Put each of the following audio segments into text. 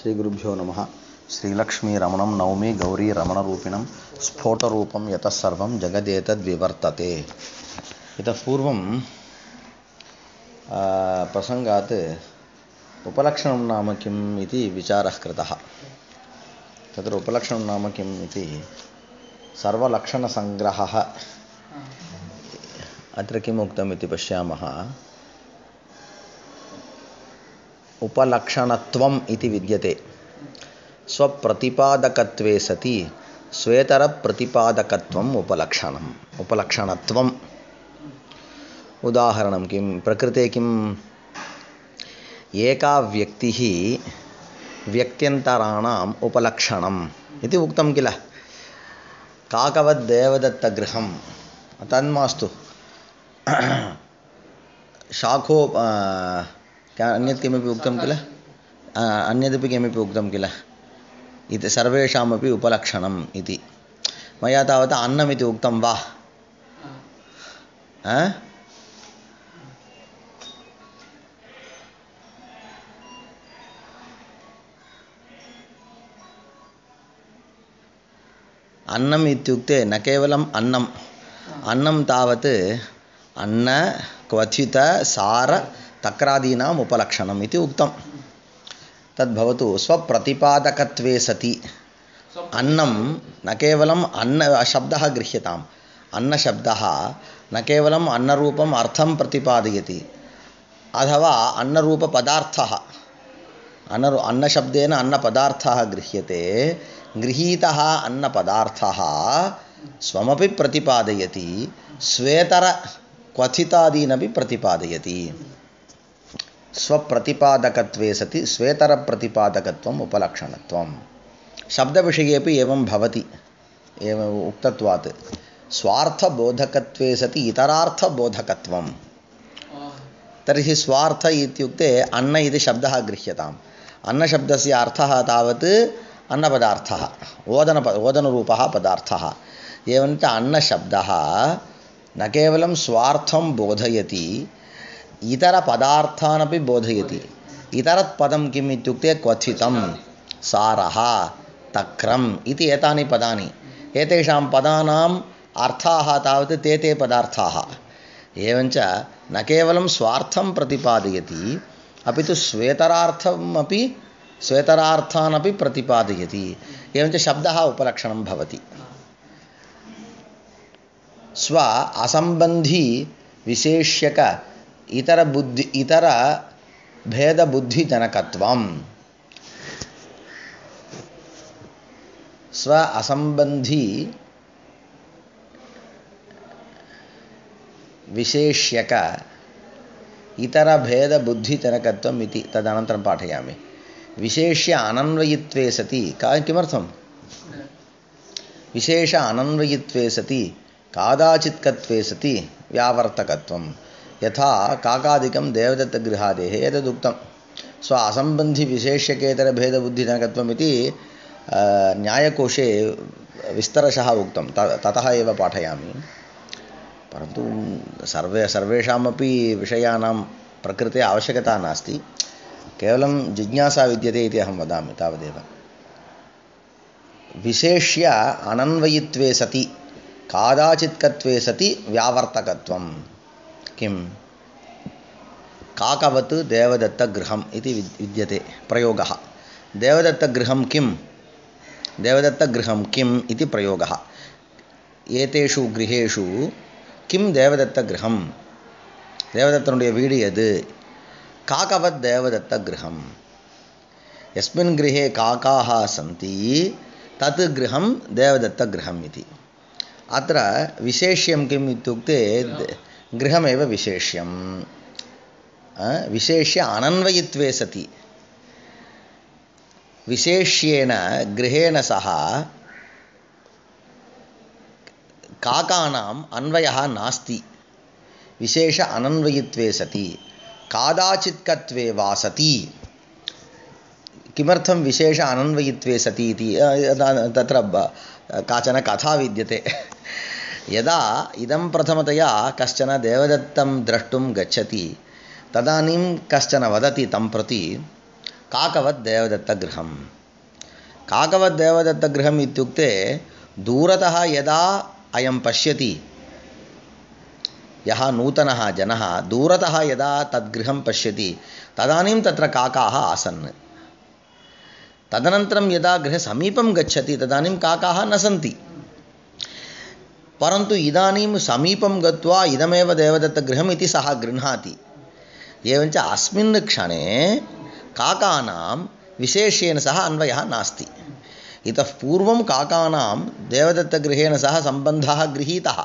श्रीगुरुभ्यो नमः। श्रीलक्ष्मी रमणं नौमि गौरी रमणरूपिणं स्फोटरूपं यतः सर्वं जगदेतद्विवर्तते। इतः पूर्वं प्रसङ्गात् उपलक्षणं नाम किम् इति विचारः कृतः। तत्र उपलक्षणं नाम किम् इति सर्वलक्षणसङ्ग्रहः अत्र किम् उक्तम् इति पश्यामः। उपलक्षणत्वम् इति विद्यते। स्वप्रतिपादकत्वे सति स्वेतरप्रतिपादकत्वम् उपलक्षणम्। उपलक्षणत्वम् उदाहरणं किं? प्रकृते किम्? एका व्यक्तिः व्यक्त्यन्तराणाम् उपलक्षणम् इति उक्तं किल। काकवद् देवदत्तगृहं तन्मास्तु, शाखो अन्यत् किमपि उक्तं किल, अन्यदपि किमपि उक्तं किल, इति सर्वेषामपि उपलक्षणम् इति। मया तावत् अन्नमिति उक्तं वा? अन्नम् इत्युक्ते न केवलम् अन्नम्, अन्नं तावत् अन्न क्वथित सार तक्रादीनाम् उपलक्षणम् इति उक्तं। तद्भवतु स्वप्रतिपादकत्वे सति अन्नं न केवलम् अन्न शब्दः गृह्यताम्। अन्नशब्दः न केवलम् अन्नरूपम् अर्थं प्रतिपादयति, अथवा अन्नरूपपदार्थः, अन्नशब्देन अन्नपदार्थः गृह्यते। गृहीतः अन्नपदार्थः स्वमपि प्रतिपादयति, स्वेतर क्वथितादीनपि प्रतिपादयति। स्वप्रतिपादकत्वे सति स्वेतरप्रतिपादकत्वम् उपलक्षणत्वम्। शब्दविषयेपि एवं भवति, एवम् उक्तत्वात्। स्वार्थबोधकत्वे सति इतरार्थबोधकत्वम्। तर्हि स्वार्थ इत्युक्ते अन्न इति शब्दः गृह्यताम्। अन्नशब्दस्य अर्थः तावत् अन्नपदार्थः, ओदनरूपः पदार्थः। एवञ्च अन्नशब्दः न केवलं स्वार्थं बोधयति, इतरपदार्थानपि बोधयति। इतरत् पदं किम् इत्युक्ते क्वथितं, सारः, तक्रम् इति एतानि पदानि। एतेषां पदानाम् अर्थाः तावत् ते पदार्थाः। एवञ्च न केवलं स्वार्थं प्रतिपादयति, अपि तु स्वेतरार्थानपि प्रतिपादयति। एवञ्च शब्दः उपलक्षणं भवति। स्व असम्बन्धी विशेष्यक इतर भेदबुद्धिजनकत्वम्। स्व असम्बन्धी विशेष्यक इतर भेदबुद्धिजनकत्वम् इति तदनन्तरं पाठयामि। विशेष्य अनन्वयित्वे सति किमर्थं? विशेष अनन्वयित्वे सति कादाचित्कत्वे सति व्यावर्तकत्वं। यथा काकादिकं देवदत्तगृहादेः एतदुक्तं। स्व असम्बन्धि विशेष्यकेतरभेदबुद्धिजनकत्वम् इति न्यायकोशे विस्तरशः उक्तं। ततः एव पाठयामि। परन्तु सर्वेषामपि विषयाणां प्रकृते आवश्यकता नास्ति, केवलं जिज्ञासा विद्यते इति अहं वदामि, तावदेव। विशेष्य अनन्वयित्वे सति कादाचित्कत्वे सति व्यावर्तकत्वं। किं? काकवत् देवदत्तगृहम् इति विद्यते प्रयोगः। देवदत्तगृहं किं? देवदत्तगृहं किम् इति प्रयोगः। एतेषु गृहेषु किं देवदत्तगृहं? देवदत्तनुடைய வீடு எது? काकवत् देवदत्तगृहं। यस्मिन् गृहे काकाः सन्ति तत् गृहं देवदत्तगृहम् इति। अत्र विशेष्यं किम् इत्युक्ते गृहमेव विशेष्यं। विशेष्य अनन्वयित्वे सति विशेष्येन गृहेण सह काकानाम् अन्वयः नास्ति। विशेष अनन्वयित्वे सति कादाचित्कत्वे वा सति। किमर्थं विशेष अनन्वयित्वे सति इति? तत्र काचन कथा विद्यते। यदा इदं प्रथमतया कश्चन देवदत्तं द्रष्टुं गच्छति, तदानीं कश्चन वदति तं प्रति, काकवत् देवदत्तगृहम् काकवत् देवदत्तगृहम् इत्युक्ते दूरतः यदा अयं पश्यति यः नूतनः जनः दूरतः यदा तद्गृहं पश्यति तदानीं तत्र काकाः आसन् तदनन्तरं यदा गृहसमीपं गच्छति तदानीं काकाः न सन्ति परन्तु इदानीं समीपं गत्वा इदमेव देवदत्तगृहम् इति सः गृह्णाति एवञ्च अस्मिन् क्षणे काकानां विशेष्येन सह अन्वयः नास्ति इतः पूर्वं काकानां देवदत्तगृहेण सह सम्बन्धः गृहीतः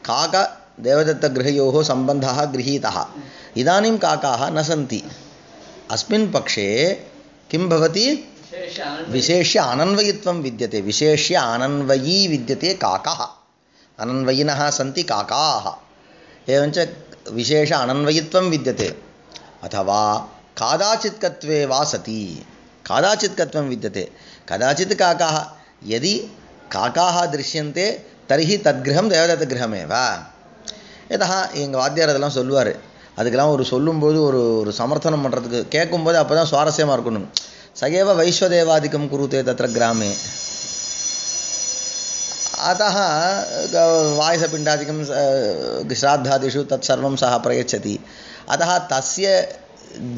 काक देवदत्तगृहयोः सम्बन्धः गृहीतः इदानीं काकाः न सन्ति अस्मिन् पक्षे किं भवति विशेष्य अनन्वयित्वं विद्यते विशेष्य अनन्वयी विद्यते काकः अनन्वयिनः सन्ति काकाः एवञ्च विशेष अनन्वयित्वं विद्यते अथवा कादाचित्कत्वे वा सति कादाचित्कत्वं विद्यते कदाचित् काकाः यदि काकाः दृश्यन्ते तर्हि तद्गृहं देवदत्तगृहमेव यतः எங்கள் வாத்தியார் அதெல்லாம் சொல்லுவார் அதுக்கெல்லாம் ஒரு சொல்லும்போது ஒரு சமர்த்தனம் பண்ணுறதுக்கு கேட்கும்போது அப்போ தான் சுவாரஸ்யமாக இருக்கணும் சகேவ வைஸ்வதேவாதிக்கம் குருதே தத்ர கிராமே अतः वायसपिण्डादिकं श्राद्धादिषु तत्सर्वं सः प्रयच्छति अतः तस्य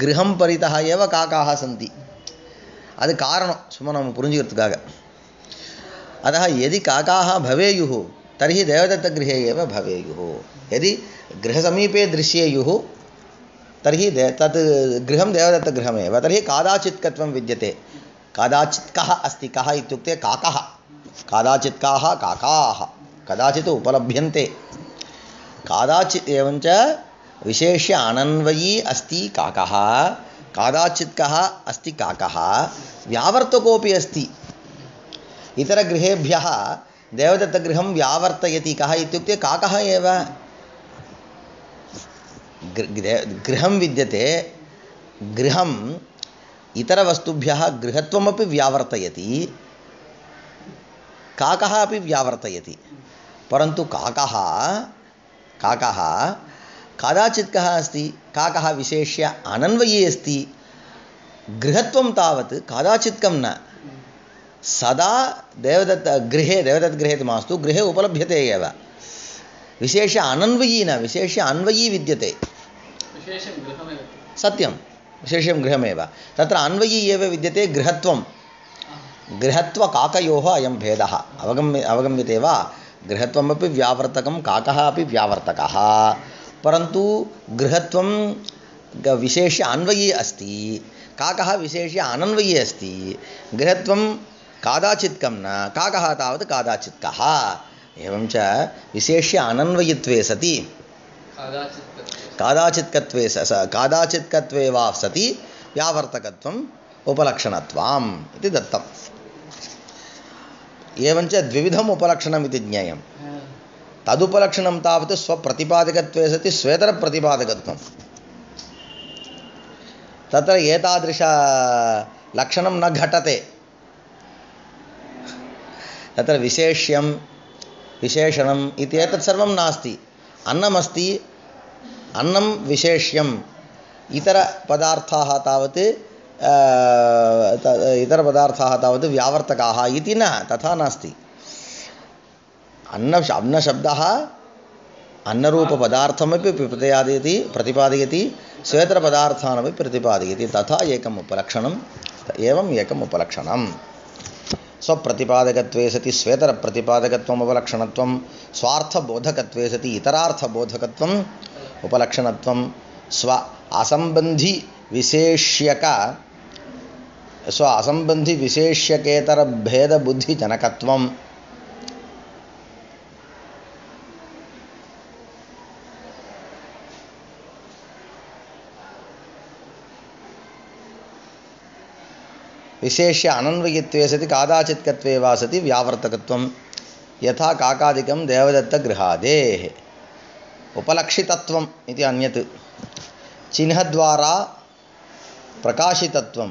गृहं परितः एव काकाः सन्ति அது காரணம் சும்மா நம்ம புரிஞ்சுக்கிறதுக்காக अतः यदि काकाः भवेयुः तर्हि देवदत्तगृहे एव भवेयुः यदि गृहसमीपे दृश्येयुः तर्हि तत् गृहं देवदत्तगृहमेव तर्हि कादाचित्कत्वं विद्यते कादाचित् कः अस्ति कः इत्युक्ते काकः कादाचित् काः काकाः कदाचित् उपलभ्यन्ते कादाचित् एवञ्च विशेष्य अनन्वयी अस्ति काकः कादाचित् कः अस्ति काकः व्यावर्तकोऽपि अस्ति इतरगृहेभ्यः देवदत्तगृहं व्यावर्तयति कः इत्युक्ते काकः एव गृहं विद्यते गृहम् इतरवस्तुभ्यः गृहत्वमपि व्यावर्तयति काकः अपि व्यावर्तयति परन्तु काकः कदाचित् कः अस्ति काकः विशेष्य अनन्वयी अस्ति गृहत्वं तावत् कदाचित्कं न सदा देवदत्तगृहे मास्तु गृहे उपलभ्यते एव विशेष अनन्वयी न विशेष अन्वयी विद्यते सत्यं विशेषं गृहमेव तत्र अन्वयी एव विद्यते गृहत्वं गृहत्वकाकयोः अयं भेदः अवगम्यते वा गृहत्वमपि व्यावर्तकं काकः अपि व्यावर्तकः परन्तु गृहत्वं विशेष अन्वयी अस्ति काकः विशेष अनन्वयी अस्ति गृहत्वं कादाचित्कं न काकः तावत् कादाचित्कः एवञ्च विशेष्य अनन्वयित्वे सति कादाचित्कत्वे वा सति व्यावर्तकत्वम् उपलक्षणत्वम् इति दत्तम् एवञ्च द्विविधम् उपलक्षणम् इति ज्ञेयं तदुपलक्षणं तावत् स्वप्रतिपादकत्वे सति स्वेतरप्रतिपादकत्वं तत्र एतादृश लक्षणं न घटते तत्र विशेष्यं विशेषणम् इति एतत् सर्वं नास्ति अन्नमस्ति अन्नं विशेष्यम् इतरपदार्थाः तावत् व्यावर्तकाः इति न तथा नास्ति अन्नशब्दः अन्नरूपपदार्थमपि प्रतिपादयति स्वेतरपदार्थानपि प्रतिपादयति तथा एकम् उपलक्षणम् एवम् एकम् उपलक्षणम् स्वप्रतिपादकत्वे सति स्वेतरप्रतिपादकत्वम् उपलक्षणत्वं स्वार्थबोधकत्वे सति इतरार्थबोधकत्वम् उपलक्षणत्वं स्व असम्बन्धि विशेष्यकेतरभेदबुद्धिजनकत्वं विशेष्य अनन्वयित्वे सति कादाचित्कत्वे वा सति व्यावर्तकत्वं यथा काकादिकं देवदत्तगृहादेः उपलक्षितत्वम् इति अन्यत् चिह्नद्वारा प्रकाशितत्वं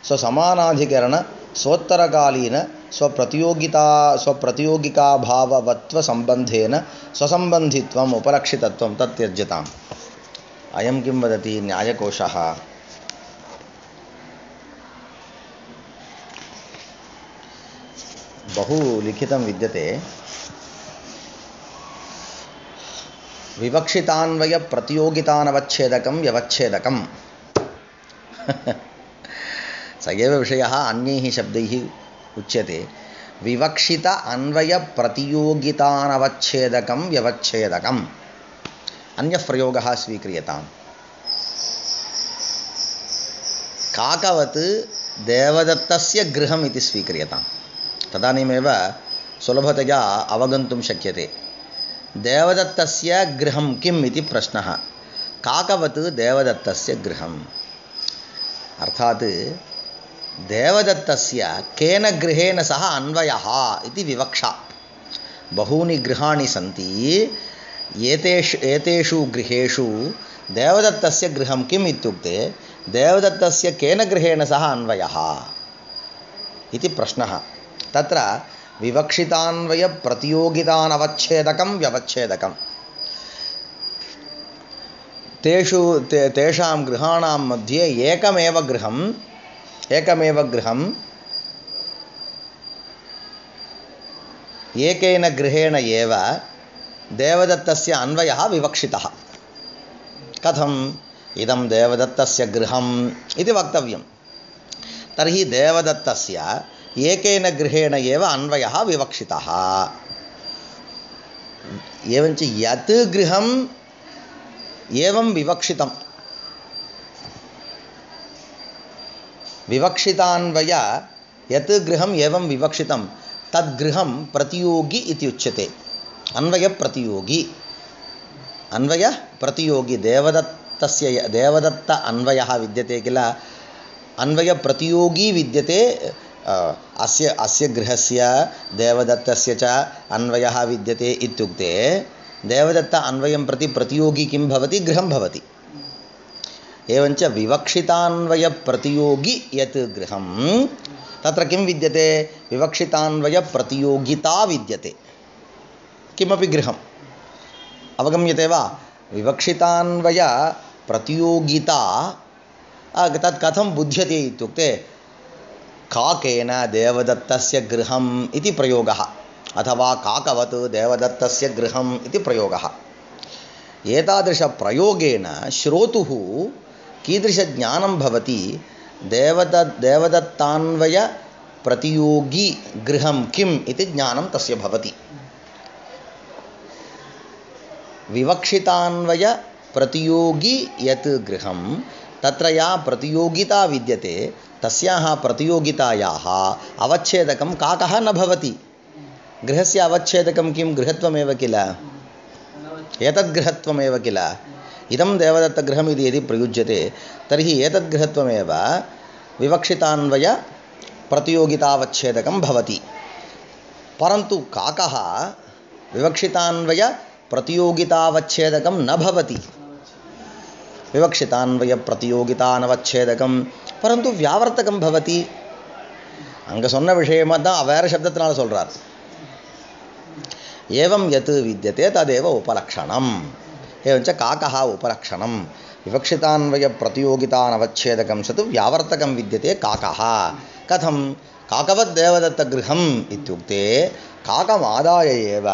स्वसमानाधिकरण स्वोत्तरकालीन स्वप्रतियोगिकाभाववत्वसम्बन्धेन स्वसम्बन्धित्वम् उपलक्षितत्वं तत् त्यज्यताम् अयं किं वदति न्यायकोशः बहु लिखितं विद्यते विवक्षितान्वय प्रतियोगितानवच्छेदकं व्यवच्छेदकम् स एव विषयः अन्यैः शब्दैः उच्यते विवक्षित अन्वय प्रतियोगितानवच्छेदकं व्यवच्छेदकम् अन्यः प्रयोगः स्वीक्रियताम् काकवत् देवदत्तस्य गृहम् इति स्वीक्रियताम् तदानीमेव सुलभतया अवगन्तुं शक्यते देवदत्तस्य गृहं किम् इति प्रश्नः काकवत् देवदत्तस्य गृहम् अर्थात् देवदत्तस्य केन गृहेण सह अन्वयः इति विवक्षा बहूनि गृहाणि सन्ति एतेषु गृहेषु देवदत्तस्य गृहं किम् इत्युक्ते देवदत्तस्य केन गृहेण सह अन्वयः इति प्रश्नः तत्र विवक्षितान्वय प्रतियोगितानवच्छेदकं व्यवच्छेदकम् तेषां गृहाणां मध्ये एकमेव गृहं एकेन गृहेण एव देवदत्तस्य अन्वयः विवक्षितः कथम् इदं देवदत्तस्य गृहम् इति वक्तव्यं तर्हि देवदत्तस्य एकेन गृहेण एव अन्वयः विवक्षितः एवञ्च यत् गृहम् एवं विवक्षितं विवक्षितान्वय यत् गृहम् एवं विवक्षितं तद्गृहं प्रतियोगी इति उच्यते अन्वय प्रतियोगी देवदत्त अन्वयः विद्यते किल अन्वय प्रतियोगी विद्यते अस्य गृहस्य देवदत्तस्य च अन्वयः विद्यते इत्युक्ते देवदत्त अन्वयं प्रति प्रतियोगी किं भवति गृहं भवति एवञ्च विवक्षितान्वय प्रतियोगी यत् गृहं तत्र किं विद्यते विवक्षितान्वय प्रतियोगिता विद्यते किमपि गृहम् अवगम्यते वा विवक्षितान्वय प्रतियोगिता तत् कथं बुध्यते इत्युक्ते काकेन देवदत्तस्य गृहम् इति प्रयोगः अथवा काकवत् देवदत्तस्य गृहम् इति प्रयोगः एतादृशप्रयोगेन श्रोतुः कीदृशज्ञानं भवति देवदत्तान्वय प्रतियोगी गृहं किम् इति ज्ञानं तस्य भवति विवक्षितान्वय प्रतियोगी यत् गृहं तत्र या प्रतियोगिता विद्यते तस्याः प्रतियोगितायाः अवच्छेदकं काकः न भवति गृहस्य अवच्छेदकं किं गृहत्वमेव किल एतद्गृहत्वमेव किल इदं देवदत्तगृहम् इति यदि प्रयुज्यते तर्हि एतद्गृहत्वमेव विवक्षितान्वय प्रतियोगितावच्छेदकं भवति परन्तु काकः विवक्षितान्वय प्रतियोगितावच्छेदकं न भवति विवक्षितान्वय प्रतियोगितानवच्छेदकं परन्तु व्यावर्तकं भवति அங்கே சொன்ன விஷயமாக தான் வேறு சப்தத்தினால சொல்கிறார் एवं यत् विद्यते तदेव उपलक्षणम् एवञ्च काकः उपलक्षणं विवक्षितान्वय प्रतियोगितानवच्छेदकं सतु व्यावर्तकं विद्यते काकः कथं काकवद्देवदत्तगृहम् इत्युक्ते काकमादाय एव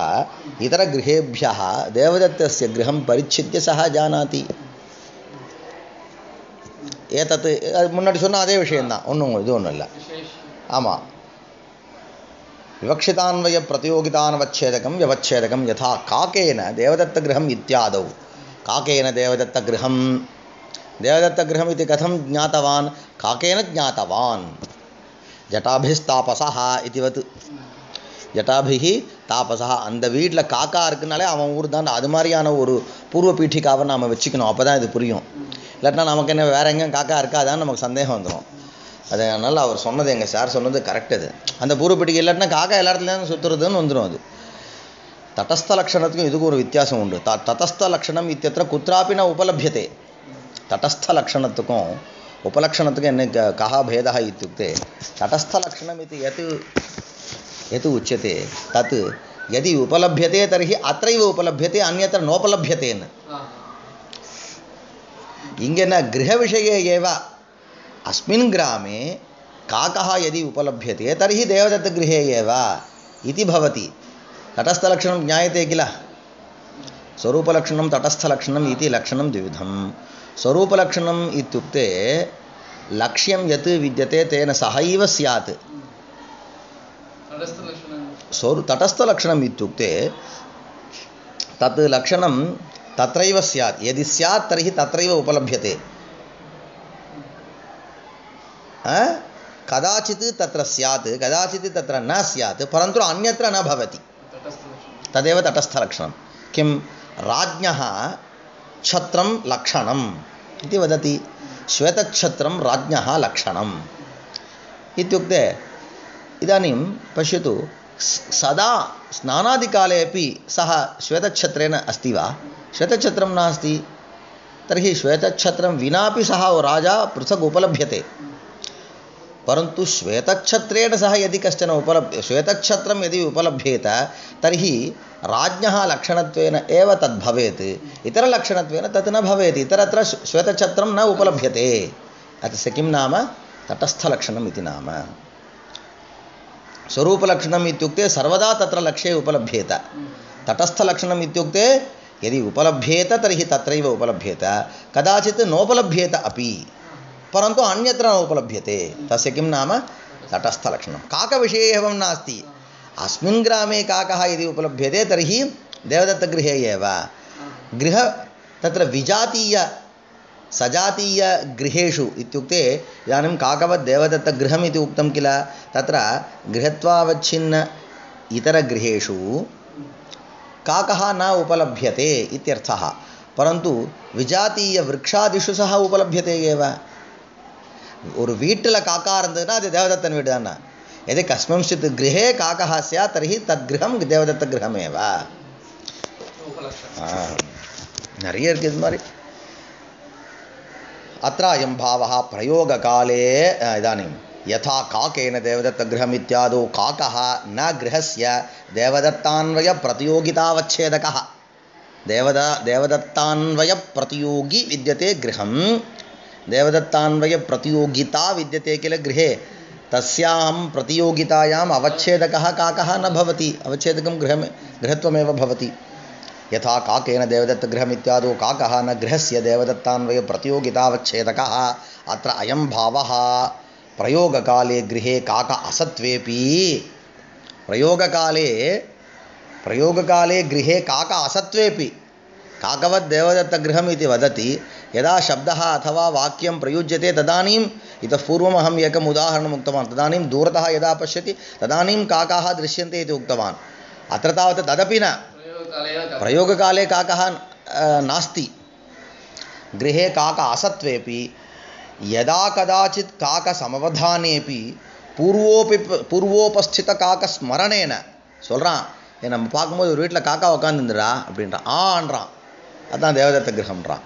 इतरगृहेभ्यः देवदत्तस्य गृहं परिच्छिद्य सः जानाति एतत् मुन्नाडि சொன்ன அதே விஷயம்தான் ஒன்றும் இது ஒன்றும் இல்லை ஆமாம் विवक्षितान्वय प्रतियोगितानवच्छेदकं व्यवच्छेदकं यथा काकेन देवदत्तगृहम् इत्यादौ काकेन देवदत्तगृहम् इति कथं ज्ञातवान् काकेन ज्ञातवान् जटाभिस्तापसः इतिवत् ஜட்டாபிகி தாபசா அந்த வீட்டில் காக்கா இருக்குனாலே அவன் ஊர் தான் அது மாதிரியான ஒரு பூர்வ பீఠிக்காவை நாம் வச்சுக்கணும் அப்போ தான் இது புரியும் இல்லாட்டினா நமக்கு என்ன வேறு எங்கேயும் காக்கா இருக்காதான்னு நமக்கு சந்தேகம் வந்துடும் அதனால் அவர் சொன்னது எங்கள் சார் சொன்னது கரெக்ட் அது அந்த பூர்வ பீఠிகை இல்லாட்டினா காக்கா எல்லா இடத்துலையும் சுற்றுறதுன்னு வந்துடும் அது தட்டஸ்த லக்ஷணத்துக்கும் இதுக்கும் ஒரு வித்தியாசம் உண்டு தட்டஸ்த லக்ஷணம் இத்தியத்திர குத்ராப்பி ந உபலபியதே தட்டஸ்த லக்ஷணத்துக்கும் उपलक्षणத்துக்கும் என்ன कः भेदः इत्युक्ते तटस्थलक्षणम् इति यत् उच्यते तत् यदि उपलभ्यते तर्हि अत्रैव उपलभ्यते अन्यत्र नोपलभ्यते न इंगेन गृहविषये एव अस्मिन् ग्रामे काकः यदि उपलभ्यते तर्हि देवदत्तगृहे एव इति भवति तटस्थलक्षणं ज्ञायते किल स्वरूपलक्षणं तटस्थलक्षणम् इति लक्षणं द्विविधं स्वरूपलक्षणम् इत्युक्ते लक्ष्यं यत् विद्यते तेन सहैव स्यात् तटस्थलक्षणम् इत्युक्ते तत् लक्षणं तत्रैव स्यात् यदि स्यात् तर्हि तत्रैव उपलभ्यते कदाचित् तत्र स्यात् कदाचित् तत्र न स्यात् परन्तु अन्यत्र न भवति तदेव तटस्थलक्षणं किं राज्ञः छत्रं लक्षणम् इति वदति श्वेतच्छत्रं राज्ञः लक्षणम् इत्युक्ते इदानीं पश्यतु सदा स्नानादिकाले अपि सः श्वेतच्छत्रेण अस्ति वा श्वेतच्छत्रं नास्ति तर्हि श्वेतच्छत्रं विनापि सः राजा पृथक् उपलभ्यते परन्तु श्वेतच्छत्रेण सह यदि कश्चन श्वेतच्छत्रं यदि उपलभ्येत तर्हि राज्ञः लक्षणत्वेन एव तद् भवेत् इतरलक्षणत्वेन तत् न भवेत् इतरत्र श्वेतच्छत्रं न उपलभ्यते अतः किं नाम तटस्थलक्षणम् इति नाम स्वरूपलक्षणम् इत्युक्ते सर्वदा तत्र लक्ष्ये उपलभ्येत तटस्थलक्षणम् इत्युक्ते यदि उपलभ्येत तर्हि तत्रैव उपलभ्येत कदाचित् नोपलभ्येत अपि परन्तु अन्यत्र न उपलभ्यते तस्य किं नाम तटस्थलक्षणं काकविषये एवं नास्ति अस्मिन् ग्रामे काकः यदि उपलभ्यते तर्हि देवदत्तगृहे एव गृह तत्र विजातीय सजातीय गृहेषु इत्युक्ते इदानीं काकवत् देवदत्तगृहम् इति उक्तं किल तत्र गृहत्वावच्छिन्न इतरगृहेषु काकः न उपलभ्यते इत्यर्थः परन्तु विजातीय वृक्षादिषु सह उपलभ्यते एव ஒரு வீட்டில் காக்கா இருந்ததுன்னா அது தேவதத்தன் வீடு தானே यदि कस्मिंश्चित् गृहे काकः स्यात् तर्हि तद्गृहं देवदत्तगृहमेव நிறைய இருக்குது இது மாதிரி अत्र अयं भावः प्रयोगकाले इदानीं यथा काकेन देवदत्तगृहम् इत्यादौ काकः न गृहस्य देवदत्तान्वयप्रतियोगितावच्छेदकः देवदत्तान्वयप्रतियोगी विद्यते गृहं देवदत्तान्वयप्रतियोगिता विद्यते किल गृहे तस्यां प्रतियोगितायाम् अवच्छेदकः काकः न भवति अवच्छेदकं गृहत्वमेव भवति यथा काकेन देवदत्तगृहम् इत्यादौ काकः न गृहस्य देवदत्तान्वयप्रतियोगितावच्छेदकः अत्र अयं भावः प्रयोगकाले गृहे काक असत्वेपि प्रयोगकाले गृहे काक असत्वेपि काकवत् देवदत्तगृहम् इति वदति यदा शब्दः अथवा वाक्यं प्रयुज्यते तदानीम् इतः पूर्वम् अहम् एकम् उदाहरणम् उक्तवान् तदानीं दूरतः यदा पश्यति तदानीं काकाः दृश्यन्ते इति उक्तवान् अत्र तावत् तदपि न प्रयोगकाले काकः नास्ति गृहे काक असत्वेपि यदा कदाचित् काकसमवधानेपि पूर्वोपस्थितकाकस्मरणेन சொல்கிறான் நம்ம பார்க்கும்போது ஒரு வீட்டில் காக்கா உட்காந்துருந்துடா அப்படின்றான் ஆன்றான் அதான் தேவதத்தகிரகம்ன்றான்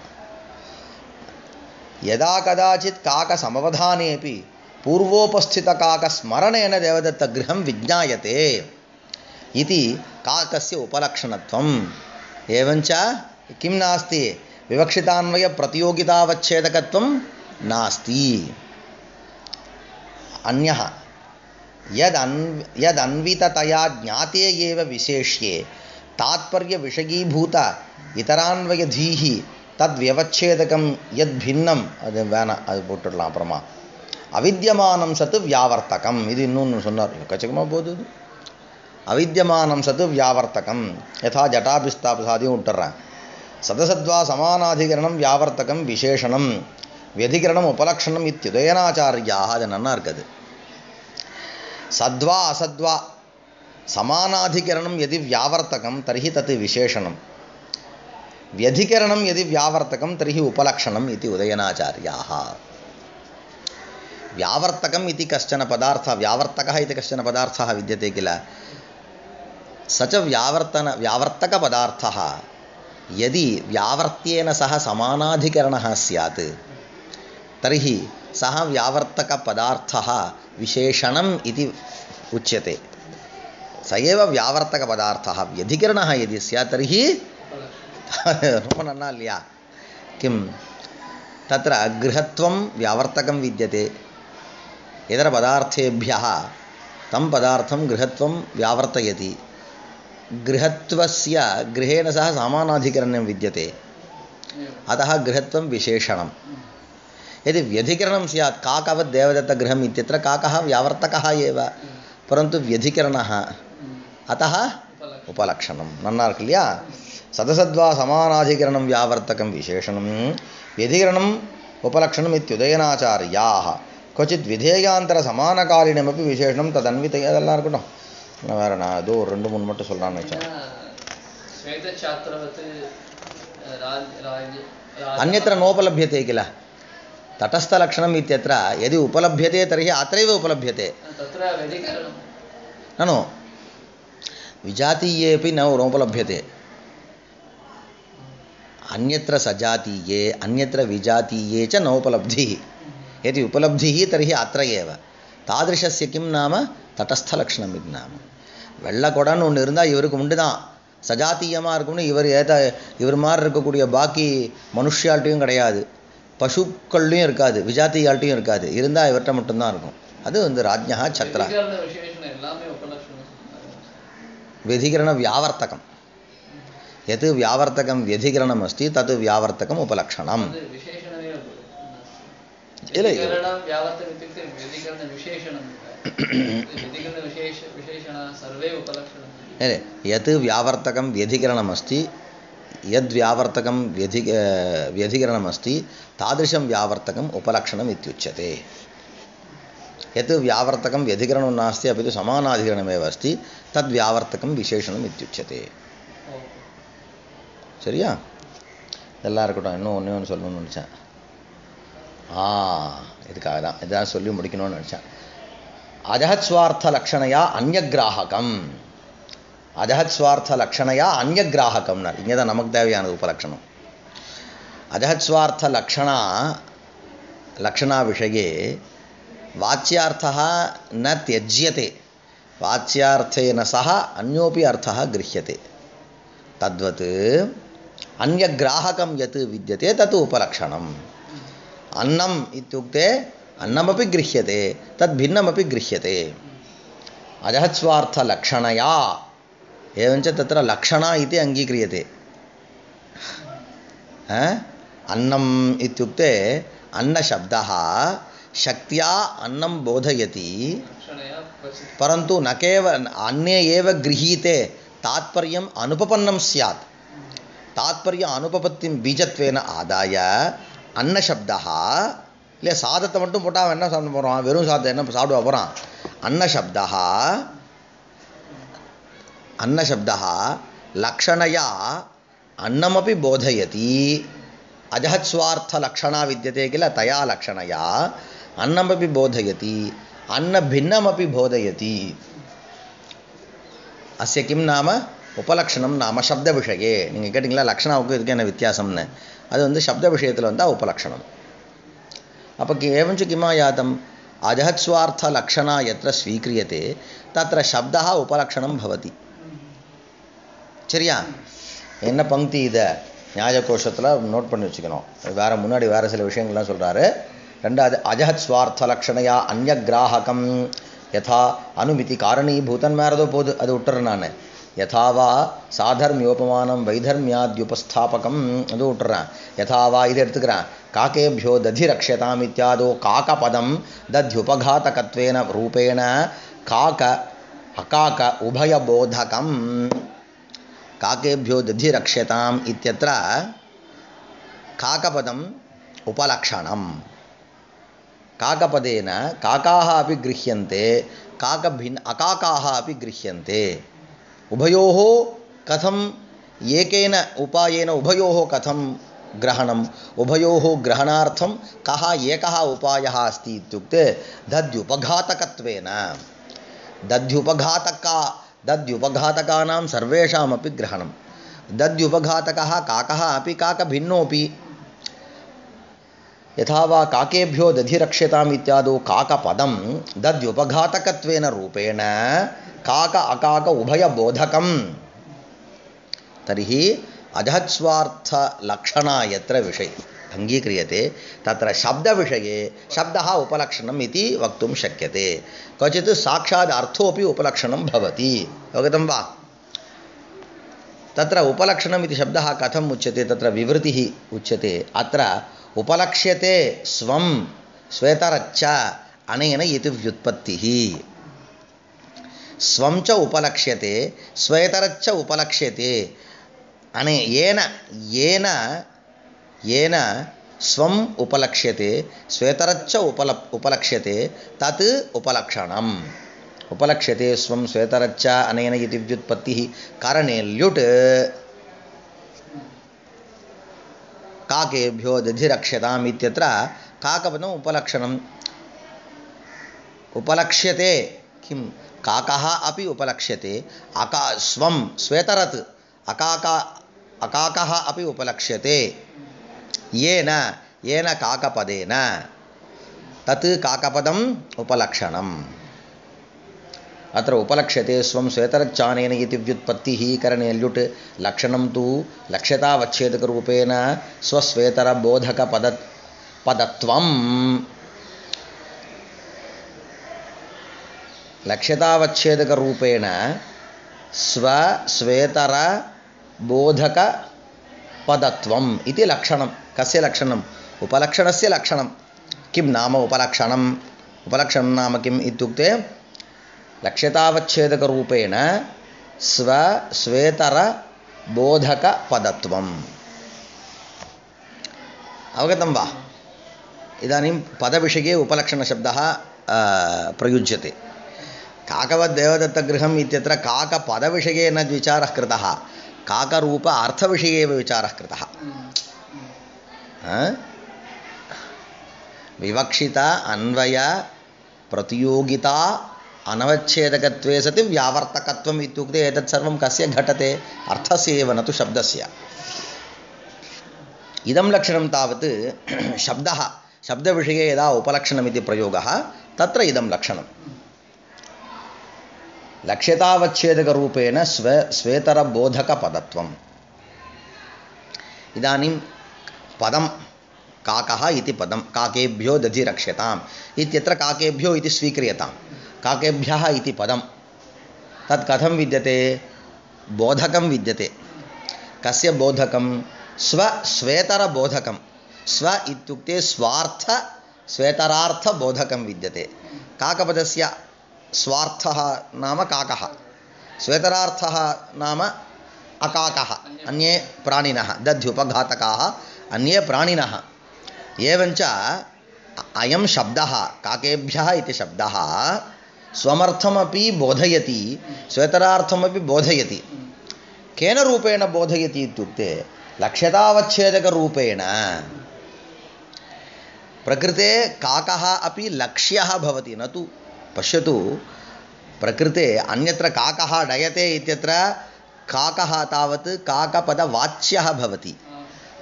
यदा कदाचित् काकसमवधानेपि पूर्वोपस्थितकाकस्मरणेन देवदत्तगृहं विज्ञायते इति काकस्य उपलक्षणत्वम् एवञ्च किं नास्ति विवक्षितान्वयप्रतियोगितावच्छेदकत्वं नास्ति अन्यः यदन्विततया ज्ञाते एव विशेष्ये तात्पर्यविषयीभूत इतरान्वयधीः तद्व्यवच्छेदकं यद्भिन्नं அது வேணாம் அது போட்டுடலாம் அப்புறமா அவித்யமானம் சத்து வியாவர்த்தகம் இது இன்னொன்று சொன்னார் கச்சகமாக போகுது அவித்யமானம் சத்து வியாவர்த்தகம் யதா ஜட்டாபிஸ்தாபிசாதியும் விட்டுறேன் சதசத்வா சமானாதிகரணம் வியாவர்த்தகம் விசேஷணம் व्यधिकरणम उपलक्षणम इत्युदयनाचार्याः அது நல்லா இருக்குது सद्वा असद्वा समानाधिकरणम यदि व्यावर्तकम तर्हि तत् विशेषणम व्यधिकरणम यदि व्यावर्तकम तर्हि उपलक्षणम इति उदयनाचार्याः व्यावर्तकम इति कश्चन पदार्थः व्यावर्तकः इति कश्चन पदार्थः विद्यते किल स च व्यावर्तक पदार्थः यदि व्यावर्त्येन सह समानाधिकरणः स्यात् तर्हि सः व्यावर्तक पदार्थः विशेषणम् इति उच्यते स एव व्यावर्तक पदार्थः व्यधिकरणः यदि स्यात् तर्हि रोमनल्ल्या किं तत्र गृहत्वं व्यावर्तकं विद्यते इतर पदार्थेभ्यः तं पदार्थं गृहत्वं व्यावर्तयति गृहत्वस्य गृहेण सह समानाधिकरणं विद्यते अतः गृहत्वं विशेषणं यदि व्यधिकरणं स्यात् काकवत् देवदत्तगृहम् इत्यत्र काकः व्यावर्तकः एव परन्तु व्यधिकरणः अतः उपलक्षणं नन्ना इरुक्कु इल्लैया सदसद्वा समानाधिकरणं व्यावर्तकं विशेषणं व्यधिकरणम् उपलक्षणम् इत्युदयनाचार्याः क्वचित् विधेयान्तर समानकालीनमपि विशेषणं तदन्वित அதெல்லாம் இருக்கட்டும் நான் வேற நான் ஏதோ ஒரு ரெண்டு மூணு மட்டும் சொல்லலாம்னு நினைச்சேன் अन्यत्र नोपलभ्यते किल तटस्थलक्षणम् इत्यत्र यदि उपलभ्यते तर्हि अत्रैव उपलभ्यते ननु विजातीयेपि नोपलभ्यते अन्यत्र सजातीये अन्यत्र विजातीये च नोपलब्धिः यदि उपलब्धिः तर्हि अत्र एव तादृशस्य किं नाम तटस्थलक्षणम् इति नाम வெள்ளக்கொடன்னு ஒன்று இருந்தால் இவருக்கு உண்டு தான் சஜாத்தியமாக இருக்கும்னு இவர் மாதிரி இருக்கக்கூடிய பாக்கி மனுஷியால்ட்டையும் கிடையாது பசுக்கள்லையும் இருக்காது விஜாத்தியால்ட்டையும் இருக்காது இருந்தால் இவர்கிட்ட மட்டும்தான் இருக்கும் அது வந்து ராஜ்ஞா சத்ரா व्यधिकरण व्यावर्तकम यत् व्यावर्तकम व्यधिकरणम अस्ति तत् व्यावर्तकम उपलक्षणम यत् व्यावर्तकम व्यधिकरणम अस्ति यद् व्यावर्तकम व्यधिकरणम अस्ति तादृशं व्यावर्तकम उपलक्षणम इत्युच्यते यत् व्यावर्तकं व्यधिकरणं नास्ति अपि तु समानाधिकरणमेव अस्ति तद् व्यावर्तकं विशेषणम् इत्युच्यते சரியா இதெல்லாம் இருக்கட்டும் இன்னும் ஒன்று சொல்லணும்னு நினச்சேன் இதுக்காக தான் இதான் சொல்லி முடிக்கணும்னு நினச்சேன் அஜஹத் ஸ்வார்த்த லக்ஷணையா அந்யக்ராஹகம் அஜஹத் ஸ்வார்த்த லக்ஷணையா அந்யக்ராஹகம்னார் இங்கே தான் நமக்கு தேவையானது உபலக்ஷணம் அஜஹத் ஸ்வார்த்த லக்ஷணா விஷயே वाच्यार्थः न त्यज्यते वाच्यार्थेन सह अन्योपि अर्थः गृह्यते तद्वत् अन्यग्राहकं यत् विद्यते तत् उपलक्षणम् अन्नम् इत्युक्ते अन्नमपि गृह्यते तद् भिन्नमपि गृह्यते अजहत्स्वार्थलक्षणया एवञ्च तत्र लक्षणा इति अङ्गीक्रियते अन्नम् इत्युक्ते अन्नशब्दः शक्त्या अन्नं बोधयति परन्तु न केवल अन्ये एव गृहीते तात्पर्यम् अनुपपन्नं स्यात् तात्पर्य अनुपपत्तिं बीजत्वेन आदाय अन्नशब्दः இல்லை சாதத்தை மட்டும் போட்டால் என்ன சாப்பிட போகிறான் வெறும் சாதத்தை என்ன சாப்பிட போகிறான் अन्नशब्दः लक्षणया अन्नमपि बोधयति अजहत्स्वार्थलक्षणा विद्यते किल तया लक्षणया अन्नमपि बोधयति अन्नभिन्नमपि बोधयति अस्य किं नाम उपलक्षणं नाम शब्दविषये நீங்கள் கேட்டிங்களா லக்ஷணாவுக்கு இதுக்கு என்ன வித்தியாசம்னு அது வந்து शब्द விஷயத்தில் வந்தால் उपलक्षणम् அப்போ एवञ्च किमायातम् अजहत्स्वार्थलक्षणा यत्र स्वीक्रियते तत्र शब्दः उपलक्षणं भवति சரியா என்ன பங்கி இதை நியாயகோஷத்தில் நோட் பண்ணி வச்சுக்கணும் வேறு முன்னாடி வேறு சில விஷயங்கள்லாம் சொல்கிறாரு ரெண்டாவது அஜஹத் ஸ்வார்த்த லக்ஷணையா அந்யக்ராஹகம் யதா அனுமிதி காரணீபூதன் மேறதோ போது அது விட்டுறேன் நான் யதாவா சாதர்மியோபமானம் வைதர்மியாத்யுபஸ்தாபகம் அது விட்டுறேன் யதாவா இது எடுத்துக்கிறேன் காக்கேபியோ ததிரக்ஷதாம் இத்தியாதோ காகபதம் தத்யுபகாதகத்வேன ரூபேண காக அகாக உபயபோதகம் काकेभ्यो दधिरक्ष्यताम् इत्यत्र काकपदम् उपलक्षणम् काकपदेन काकाः अपि गृह्यन्ते अकाकाः अपि गृह्यन्ते उभयोः कथम् एकेन उपायेन उभयोः कथं ग्रहणम् उभयोः ग्रहणार्थं कः एकः उपायः अस्ति इत्युक्ते दध्युपघातकत्वेन दध्युपघातकानां सर्वेषामपि ग्रहणं दध्युपघातकः काकः अपि काकभिन्नोऽपि यथा वा काकेभ्यो दधिरक्ष्यताम् इत्यादौ काकपदं दध्युपघातकत्वेन रूपेण काक अकाक उभयबोधकं तर्हि अजहत्स्वार्थलक्षणा यत्र विषये अङ्गीक्रियते तत्र शब्दविषये शब्दः उपलक्षणम् इति वक्तुं शक्यते क्वचित् साक्षात् अर्थोऽपि उपलक्षणं भवति अवगतं वा तत्र उपलक्षणम् इति शब्दः कथम् उच्यते तत्र विवृतिः उच्यते अत्र उपलक्ष्यते स्वं श्वेतरच्च अनेन इति व्युत्पत्तिः स्वं च उपलक्ष्यते श्वेतरच्च उपलक्ष्यते अने येन स्वम् उपलक्ष्यते श्वेतरच्च उपलक्ष्यते तत् उपलक्षणम् उपलक्ष्यते स्वं श्वेतरच्च अनेन इति व्युत्पत्तिः कारणे ल्युट् काकेभ्यो दधिरक्ष्यताम् इत्यत्र काकपदम् उपलक्षणम् उपलक्ष्यते किं काकः अपि उपलक्ष्यते स्वं श्वेतरत् अकाकः अपि उपलक्ष्यते येन काकपदेन तत् काकपदम् उपलक्षणम् अत्र उपलक्ष्यते स्वं श्वेतरच्चानेन इति व्युत्पत्तिः करणे ल्युट् लक्षणं तु लक्ष्यतावच्छेदकरूपेण स्वश्वेतरबोधकपदत्वम् लक्ष्यतावच्छेदकरूपेण स्वश्वेतरबोधकपदत्वम् इति लक्षणं कस्य लक्षणम् उपलक्षणस्य लक्षणं किं नाम उपलक्षणम् उपलक्षणं नाम किम् इत्युक्ते लक्ष्यतावच्छेदकरूपेण स्वश्वेतरबोधकपदत्वम् अवगतं वा इदानीं पदविषये उपलक्षणशब्दः प्रयुज्यते काकवद्देवदत्तगृहम् इत्यत्र काकपदविषये न विचारः कृतः काकरूप अर्थविषये एव विचारः कृतः विवक्षिता अन्वय प्रतियोगिता अनवच्छेदकत्वे सति व्यावर्तकत्वम् इत्युक्ते एतत् सर्वं कस्य घटते अर्थस्य एव न तु शब्दस्य इदं लक्षणं तावत् शब्दविषये यदा उपलक्षणमिति प्रयोगः तत्र इदं लक्षणं लक्ष्यतावच्छेदकरूपेण श्वेतरबोधकपदत्वम् इदानीं पदं काकः इति पदं काकेभ्यो दधिरक्ष्यताम् इत्यत्र काकेभ्यो इति स्वीक्रियतां काकेभ्यः इति पदं तत् कथं विद्यते बोधकं विद्यते कस्य बोधकं श्वेतरबोधकं स्व इत्युक्ते स्वार्थ श्वेतरार्थबोधकं विद्यते काकपदस्य स्वार्थः नाम काकः श्वेतरार्थः नाम अकाकः अन्ये प्राणिनः दध्युपघातकाः अन्ये प्राणिनः एवञ्च अयं शब्दः काकेभ्यः इति शब्दः स्वमर्थमपि बोधयति श्वेतरार्थमपि बोधयति केन रूपेण बोधयति इत्युक्ते लक्ष्यतावच्छेदकरूपेण प्रकृते काकः अपि लक्ष्यः भवति न तु पश्यतु प्रकृते अन्यत्र काकः डयते इत्यत्र काकः तावत् काकपदवाच्यः भवति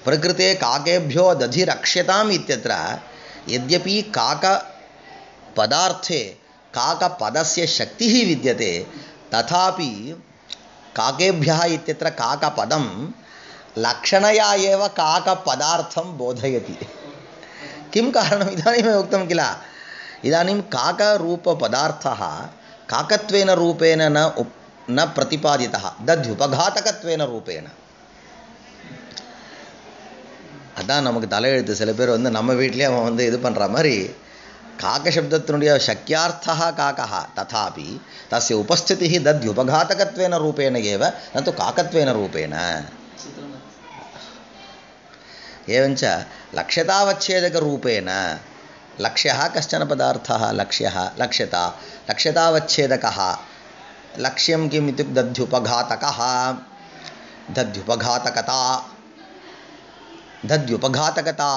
प्रकृते काकेभ्यो दधिरक्ष्यताम् इत्यत्र यद्यपि काकपदार्थे काकपदस्य शक्तिः विद्यते तथापि काकेभ्यः इत्यत्र काकपदं लक्षणया एव काकपदार्थं बोधयति किं कारणम् इदानीमेव उक्तं किल इदानीं काकरूपपदार्थः काकत्वेन रूपेण न प्रतिपादितः दध्युपघातकत्वेन रूपेण அதான் நமக்கு தலையெழுத்து சில பேர் வந்து நம்ம வீட்டிலே அவன் வந்து இது பண்ணுற மாதிரி காக்க சப்தத்தினுடைய சக்கியார்த்தः காக்கः तथापि तस्य उपस्थितिः दध्युपघातकत्वेन रूपेण एव न तु काकत्वेन रूपेण एवञ्च लक्ष्यतावच्छेदकरूपेण लक्ष्यः कश्चन पदार्थः लक्ष्यः लक्ष्यता लक्ष्यतावच्छेदकः लक्ष्यं किम् इत्युक्ते दध्युपघातकः दध्युपघातकता दध्युपघातकता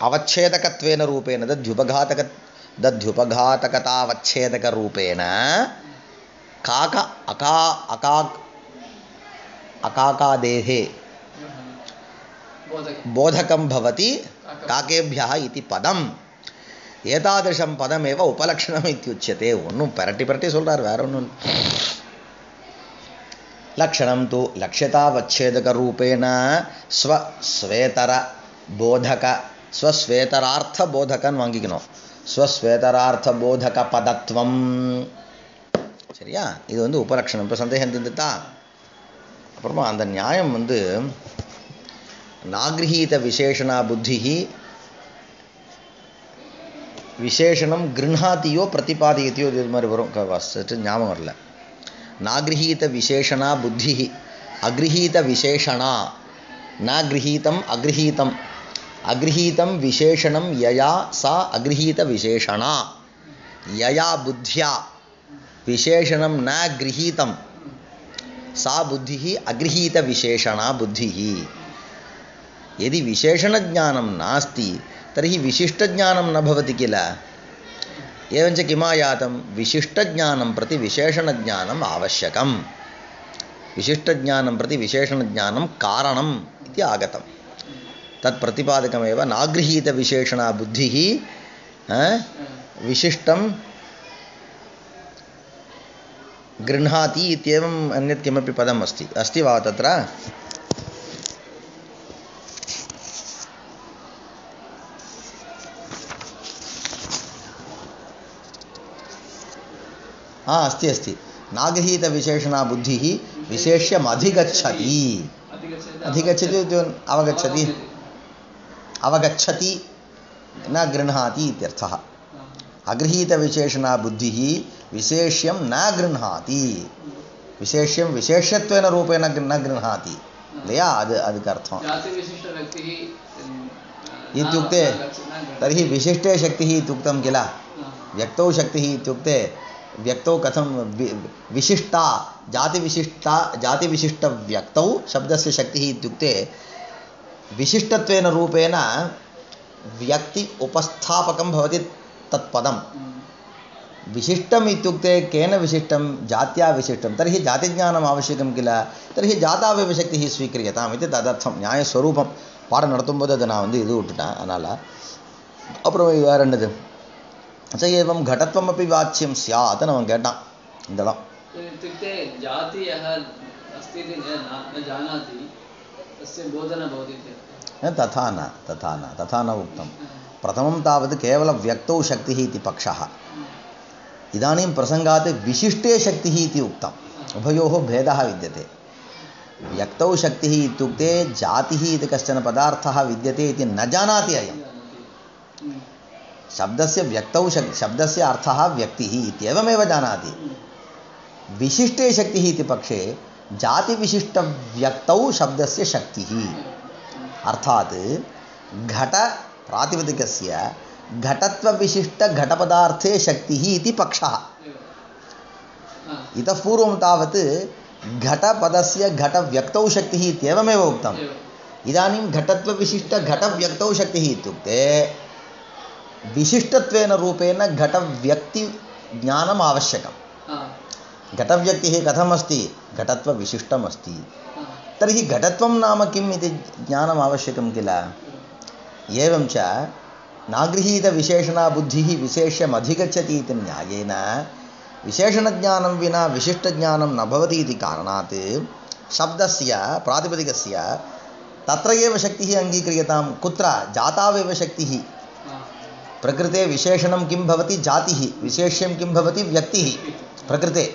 अवच्छेदकत्वेन रूपेण दध्युपघातकतावच्छेदकरूपेण काक अकाकादेहे बोधकं भवति काकेभ्यः इति पदम् एतादृशं पदमेव उपलक्षणम् इत्युच्यते ஒன்றும் பரட்டி பரட்டி சொல்றார் வேற ஒன்றும் लक्षणं तु लक्ष्यतावच्छेदकरूपेण स्वश्वेतरबोधक स्वश्वेतरार्थबोधकன்னு வாங்கிக்கணும். ஸ்வஸ்வேதரார்த்தபோதகபதத்வம். சரியா? இது வந்து உபலட்சணம். இப்போ சந்தேகம் இருந்துட்டா அப்புறமா அந்த நியாயம் வந்து நாகிரஹீத விசேஷணா புத்தி விசேஷணம் கிருஹாத்தியோ பிரதிபாதியத்தையோ இது மாதிரி வரும். ஞாபகம் வரல. நாகிரஹீத விசேஷணா புத்தி அக்ரஹீத விசேஷணா ந கிரஹீதம் அக்ரஹீதம் அக்ரஹீதம் விசேஷணம் யயா சா அக்ரஹீத விசேஷணா யயா புத்தியா விசேஷணம் ந கிரஹீதம் सा बुद्धिः अगृहीतविशेषणा बुद्धिः. यदि विशेषणज्ञानं नास्ति तर्हि विशिष्टज्ञानं न भवति किल. एवञ्च किमायातं विशिष्टज्ञानं प्रति विशेषणज्ञानम् आवश्यकं. विशिष्टज्ञानं प्रति विशेषणज्ञानं कारणम् इति आगतं. तत् प्रतिपादकमेव नागृहीतविशेषणा बुद्धिः विशिष्टं गृह्णाति इत्येवम् अन्यत् किमपि पदम् अस्ति. अस्ति वा तत्र? अस्ति अस्ति. नागृहीतविशेषणा बुद्धिः विशेष्यम् अधिगच्छति. अधिगच्छति अवगच्छति अवगच्छति न गृह्णाति इत्यर्थः. अगृहीतविशेषणा बुद्धिः विशेष्यं न गृह्णाति. विशेष्यं विशेष्यत्वेन रूपेण न गृह्णाति. இல்லையா? அதுக்கு அர்த்தம். इत्युक्ते तर्हि विशिष्टे शक्तिः इत्युक्तं किल. व्यक्तौ शक्तिः इत्युक्ते व्यक्तौ कथं विशिष्टा जातिविशिष्टव्यक्तौ शब्दस्य शक्तिः इत्युक्ते विशिष्टत्वेन रूपेण व्यक्ति उपस्थापकं भवति तत्पदम्. विशिष्टम् इत्युक्ते केन विशिष्टं? जात्या विशिष्टं. तर्हि जातिज्ञानम् आवश्यकं किल. तर्हि जातावेव शक्तिः स्वीक्रियताम् इति तदर्थं न्यायस्वरूपं பாடம் நடத்தும்போது அதை நான் வந்து இது விட்டுட்டேன். அதனால் அப்புறம் வேறு என்னது ச ஏவம் घटत्वमपि वाच्यं स्यात् அவன் கேட்டான். இதெல்லாம் इत्युक्ते जाति यः अस्ति इति न जानाति तस्य बोधना भवति तथा न उक्तं. प्रथमं तावत् केवलव्यक्तौ शक्तिः इति पक्षः. इदानीं प्रसङ्गात् विशिष्टे शक्तिः इति उक्तम्. उभयोः भेदः विद्यते. व्यक्तौ शक्तिः इत्युक्ते जातिः इति कश्चन पदार्थः विद्यते इति न जानाति अयं. शब्दस्य व्यक्तौ शब्दस्य अर्थः व्यक्तिः इत्येवमेव जानाति. विशिष्टे शक्तिः इति पक्षे जातिविशिष्टव्यक्तौ शब्दस्य शक्तिः. अर्थात् घट प्रातिपदिकस्य घटत्वविशिष्टघटपदार्थे शक्तिः इति पक्षः. इतः पूर्वं तावत् घटपदस्य घटव्यक्तौ शक्तिः इत्येवमेव उक्तम्. इदानीं घटत्वविशिष्टघटव्यक्तौ शक्तिः इत्युक्ते विशिष्टत्वेन रूपेण घटव्यक्तिज्ञानम् आवश्यकं. घटव्यक्तिः कथमस्ति? घटत्वविशिष्टमस्ति. तर्हि घटत्वं नाम किम् इति ज्ञानम् आवश्यकं किल. एवं च नागृहीतविशेषणा बुद्धिः विशेष्यम् अधिगच्छति इति न्यायेन विशेषणज्ञानं विना विशिष्टज्ञानं न भवति इति कारणात् शब्दस्य प्रातिपदिकस्य तत्र एव शक्तिः अङ्गीक्रियतां. कुत्र? जातावेव शक्तिः. प्रकृते विशेषणं किं भवति? जातिः. विशेष्यं किं भवति? व्यक्तिः. प्रकृते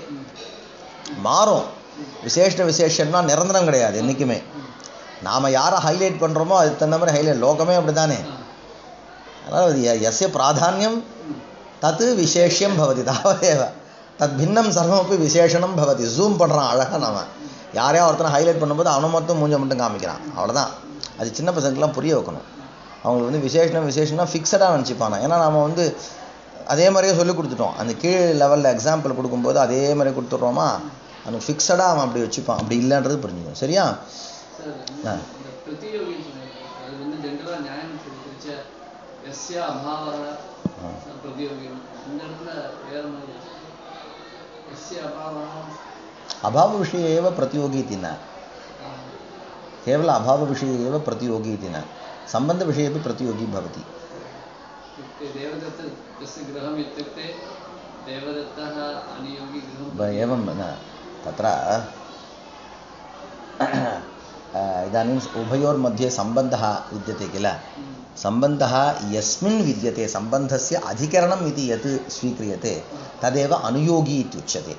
மாறும். விசேஷம்னா நிரந்தரம் கிடையாது என்றைக்குமே. நாம் யாரை ஹைலைட் பண்ணுறோமோ அது தகுந்த மாதிரி ஹைலைட். லோகமே அப்படி தானே. அதனால் எஸ்ய பிராதானியம் தத்து விசேஷ்யம் பவதி தாவதேவ தத் பின்னம் சர்வமப்பி விசேஷனம் பவதி. ஜூம் பண்ணுறான் அழகாக. நாம் யாரையா ஒருத்தனை ஹைலைட் பண்ணும்போது அவனை மட்டும் மூஞ்ச மட்டும் காமிக்கிறான். அவ்வளோதான். அது சின்ன பசங்களுக்குலாம் புரிய வைக்கணும். அவங்களுக்கு வந்து விசேஷம்னா ஃபிக்ஸடாக நினச்சிப்பானா. ஏன்னா நாம் வந்து அதே மாதிரியே சொல்லி கொடுத்துட்டோம். அந்த கீழ் லெவலில் எக்ஸாம்பிள் கொடுக்கும்போது அதே மாதிரி கொடுத்துட்றோமா, அந்த ஃபிக்ஸடாக அவன் அப்படி வச்சுப்பான். அப்படி இல்லைன்றது புரிஞ்சுக்கணும். சரியா? अभाव विषये एव प्रतियोगी इति न. केवल अभाव विषये एव प्रतियोगी इति न. संबंध विषये अपि प्रतियोगी भवति. एवं न. तत्र इदानीम् उभयोर्मध्ये सम्बन्धः विद्यते किल सम्बन्धः यस्मिन् विद्यते सम्बन्धस्य अधिकरणम् इति यत् स्वीक्रियते तदेव अनुयोगी इत्युच्यते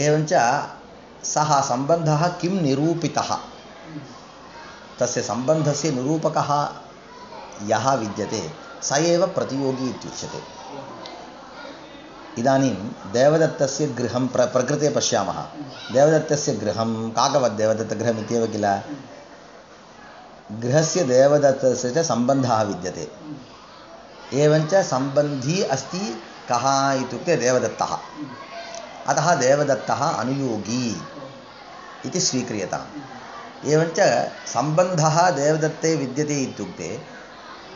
एवञ्च सः सम्बन्धः किं निरूपितः तस्य सम्बन्धस्य निरूपकः यः विद्यते स एव प्रतियोगी इत्युच्यते इदानीं देवदत्तस्य गृहं प्रकृते पश्यामः देवदत्तस्य गृहं काकवद्देवदत्तगृहम् इत्येव किल गृहस्य देवदत्तस्य च सम्बन्धः विद्यते एवञ्च सम्बन्धी अस्ति कः इत्युक्ते देवदत्तः अतः देवदत्तः अनुयोगी इति स्वीक्रियताम् एवञ्च सम्बन्धः देवदत्ते विद्यते इत्युक्ते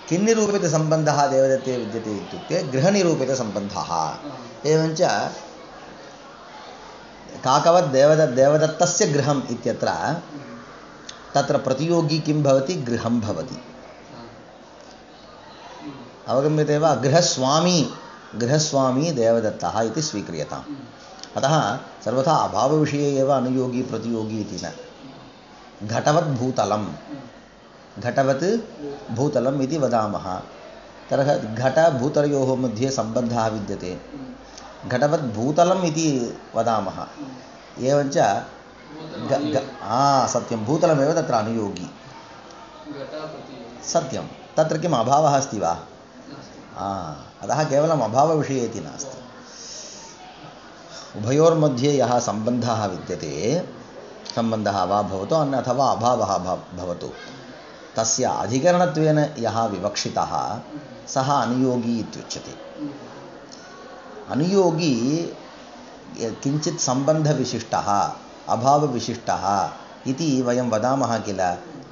किन्निरूपितसम्बन्धः देवदत्ते विद्यते इत्युक्ते गृहनिरूपितसम्बन्धः एवञ्च काकवद्देवदत्तस्य गृहम् इत्यत्र तत्र प्रतियोगी किं भवति गृहं भवति अवगम्यते वा गृहस्वामी देवदत्तः इति स्वीक्रियताम् अतः सर्वथा अभावविषये एव अनुयोगी प्रतियोगी इति न घटवत् भूतलम् इति वदामः तर्हि घटभूतलयोः मध्ये सम्बन्धः विद्यते घटवत् भूतलम् इति वदामः एवञ्च सत्यं भूतलमेव तत्र अनुयोगी सत्यं तत्र किम् अभावः अस्ति वा अतः केवलम् अभावविषये इति नास्ति उभयोर्मध्ये यः सम्बन्धः विद्यते सम्बन्धः वा भवतु अथवा अभावः भवतु तस्य अधिकरणत्वेन यः विवक्षितः सः अनुयोगी इत्युच्यते अनुयोगी किञ्चित् सम्बन्धविशिष्टः अभावविशिष्टः इति वयं वदामः किल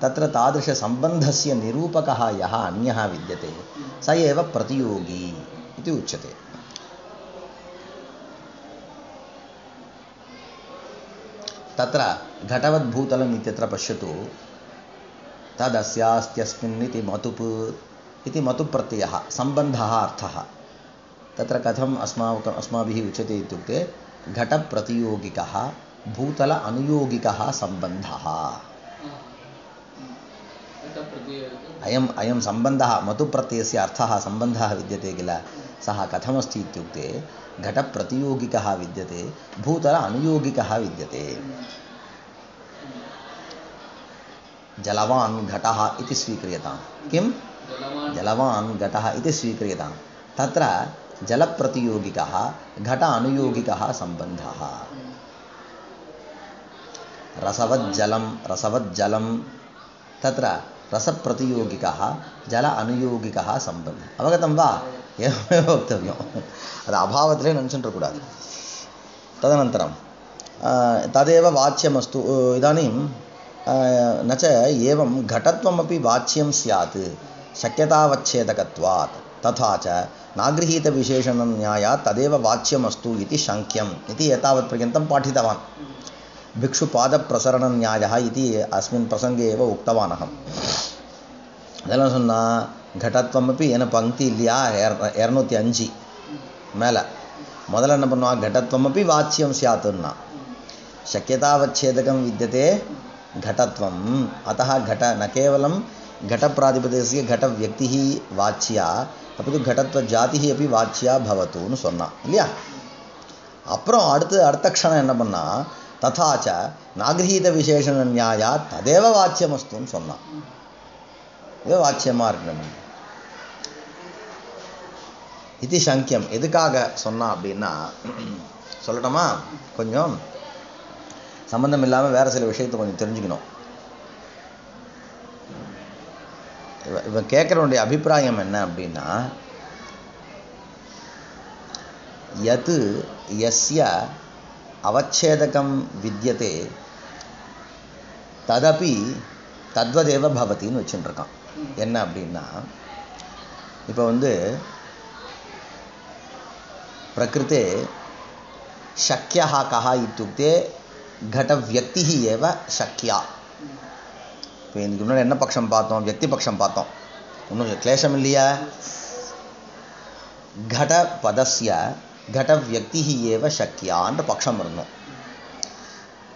तत्र तादृशसम्बन्धस्य निरूपकः यः अन्यः विद्यते स एव प्रतियोगी इति उच्यते तत्र घटवद्भूतलम् इत्यत्र पश्यतु तदस्यास्त्यस्मिन् इति मतुप् प्रत्ययः सम्बन्धः अर्थः तत्र कथम् अस्माभिः उच्यते इत्युक्ते घटप्रतियोगिकः भूतल अनुयोगिकः सम्बन्धः अयं सम्बन्धः मतुप्रत्ययस्य अर्थः सम्बन्धः विद्यते किल सः कथमस्ति इत्युक्ते घटप्रतियोगिकः विद्यते भूतल अनुयोगिकः विद्यते जलवान् घटः इति स्वीक्रियतां किं जलवान् घटः इति स्वीक्रियतां तत्र जलप्रतियोगिकः घट अनुयोगिकः सम्बन्धः रसवज्जलं तत्र रसप्रतियोगिकः जल अनुयोगिकः सम्बन्धः अवगतं वा एवमेव वक्तव्यम् अद अभावत्रे नञ्चण्डकूडादु तदनन्तरं तदेव वाच्यमस्तु इदानीं न च एवं घटत्वमपि वाच्यं स्यात् शक्यतावच्छेदकत्वात् तथा च नागृहीतविशेषणन्यायात् तदेव वाच्यमस्तु इति शङ्क्यम् इति एतावत्पर्यन्तं पाठितवान् भिक्षुपादप्रसरणन्यायः इति अस्मिन् प्रसङ्गे एव उक्तवान् अहम् அதெல்லாம் சொன்னால் घटत्वमपि என்ன பங்கி இல்லையா 205 மேலே முதல்ல என்ன பண்ணுவான் घटत्वमपि वाच्यं स्यात्ना शक्यतावच्छेदकं विद्यते घटत्वम् अतः घट न केवलं घटप्रातिपदिकस्य घटव्यक्तिः वाच्या अपि तु घटत्वजातिः अपि वाच्या भवतु नु சொன்னா இல்லையா அப்புறம் அடுத்த க்ஷணம் என்ன பண்ணா तथा च नागृहीत विशेषण न्यायात् तदेव वाच्यमस्तुன்னு சொன்னான் இது வாச்சியமா இருக்கணும் இது சங்கியம் எதுக்காக சொன்னா அப்படின்னா சொல்லட்டுமா கொஞ்சம் சம்பந்தம் இல்லாமல் வேற சில விஷயத்தை கொஞ்சம் தெரிஞ்சுக்கணும் இவன் கேட்கறவனுடைய அபிப்பிராயம் என்ன அப்படின்னா யத் யஸ்ய அவச்சேதகம் வித்யதே ததபி தத்வதேவ பவதின்னு வச்சுட்டு இருக்கான் என்ன அப்படின்னா இப்போ வந்து प्रकृते शक्यः कः इत्युक्ते घटव्यक्तिः एव शक्या இப்போ இதுக்கு முன்னாடி என்ன பட்சம் பார்த்தோம் व्यक्ति பட்சம் பார்த்தோம் ஒன்றும் क्लेशம் இல்லையா घटपदस्य घटव्यक्तिः एव शक्या என்ற பட்சம் இருந்தோம்.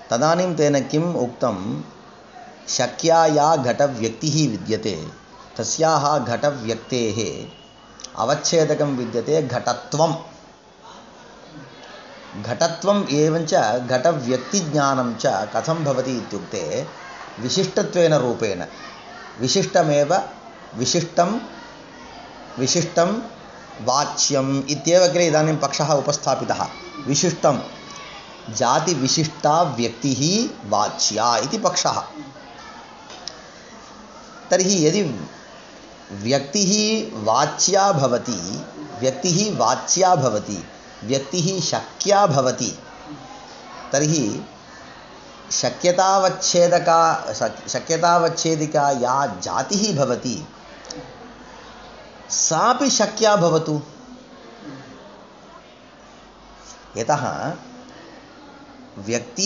तदानीं तेन किम् उक्तं शक्या या घटव्यक्तिः विद्यते तस्याः घटव्यक्तेः अवच्छेदकं विद्यते घटत्वं. घटत्वम् एवञ्च घटव्यक्तिज्ञानं च कथं भवति इत्युक्ते विशिष्टत्वेन रूपेण. विशिष्टमेव विशिष्टं वाच्यम् इत्येव किल इदानीं पक्षः उपस्थापितः. विशिष्टं जातिविशिष्टा व्यक्तिः वाच्या इति पक्षः. तर्हि यदि व्यक्तिः वाच्या भवति, व्यक्तिः वाच्या भवति, व्यक्तिः शक्या भवति, तर्हि शक्यतावच्छेदिका या जातिः भवति सापि शक्या भवतु. यतः व्यक्ति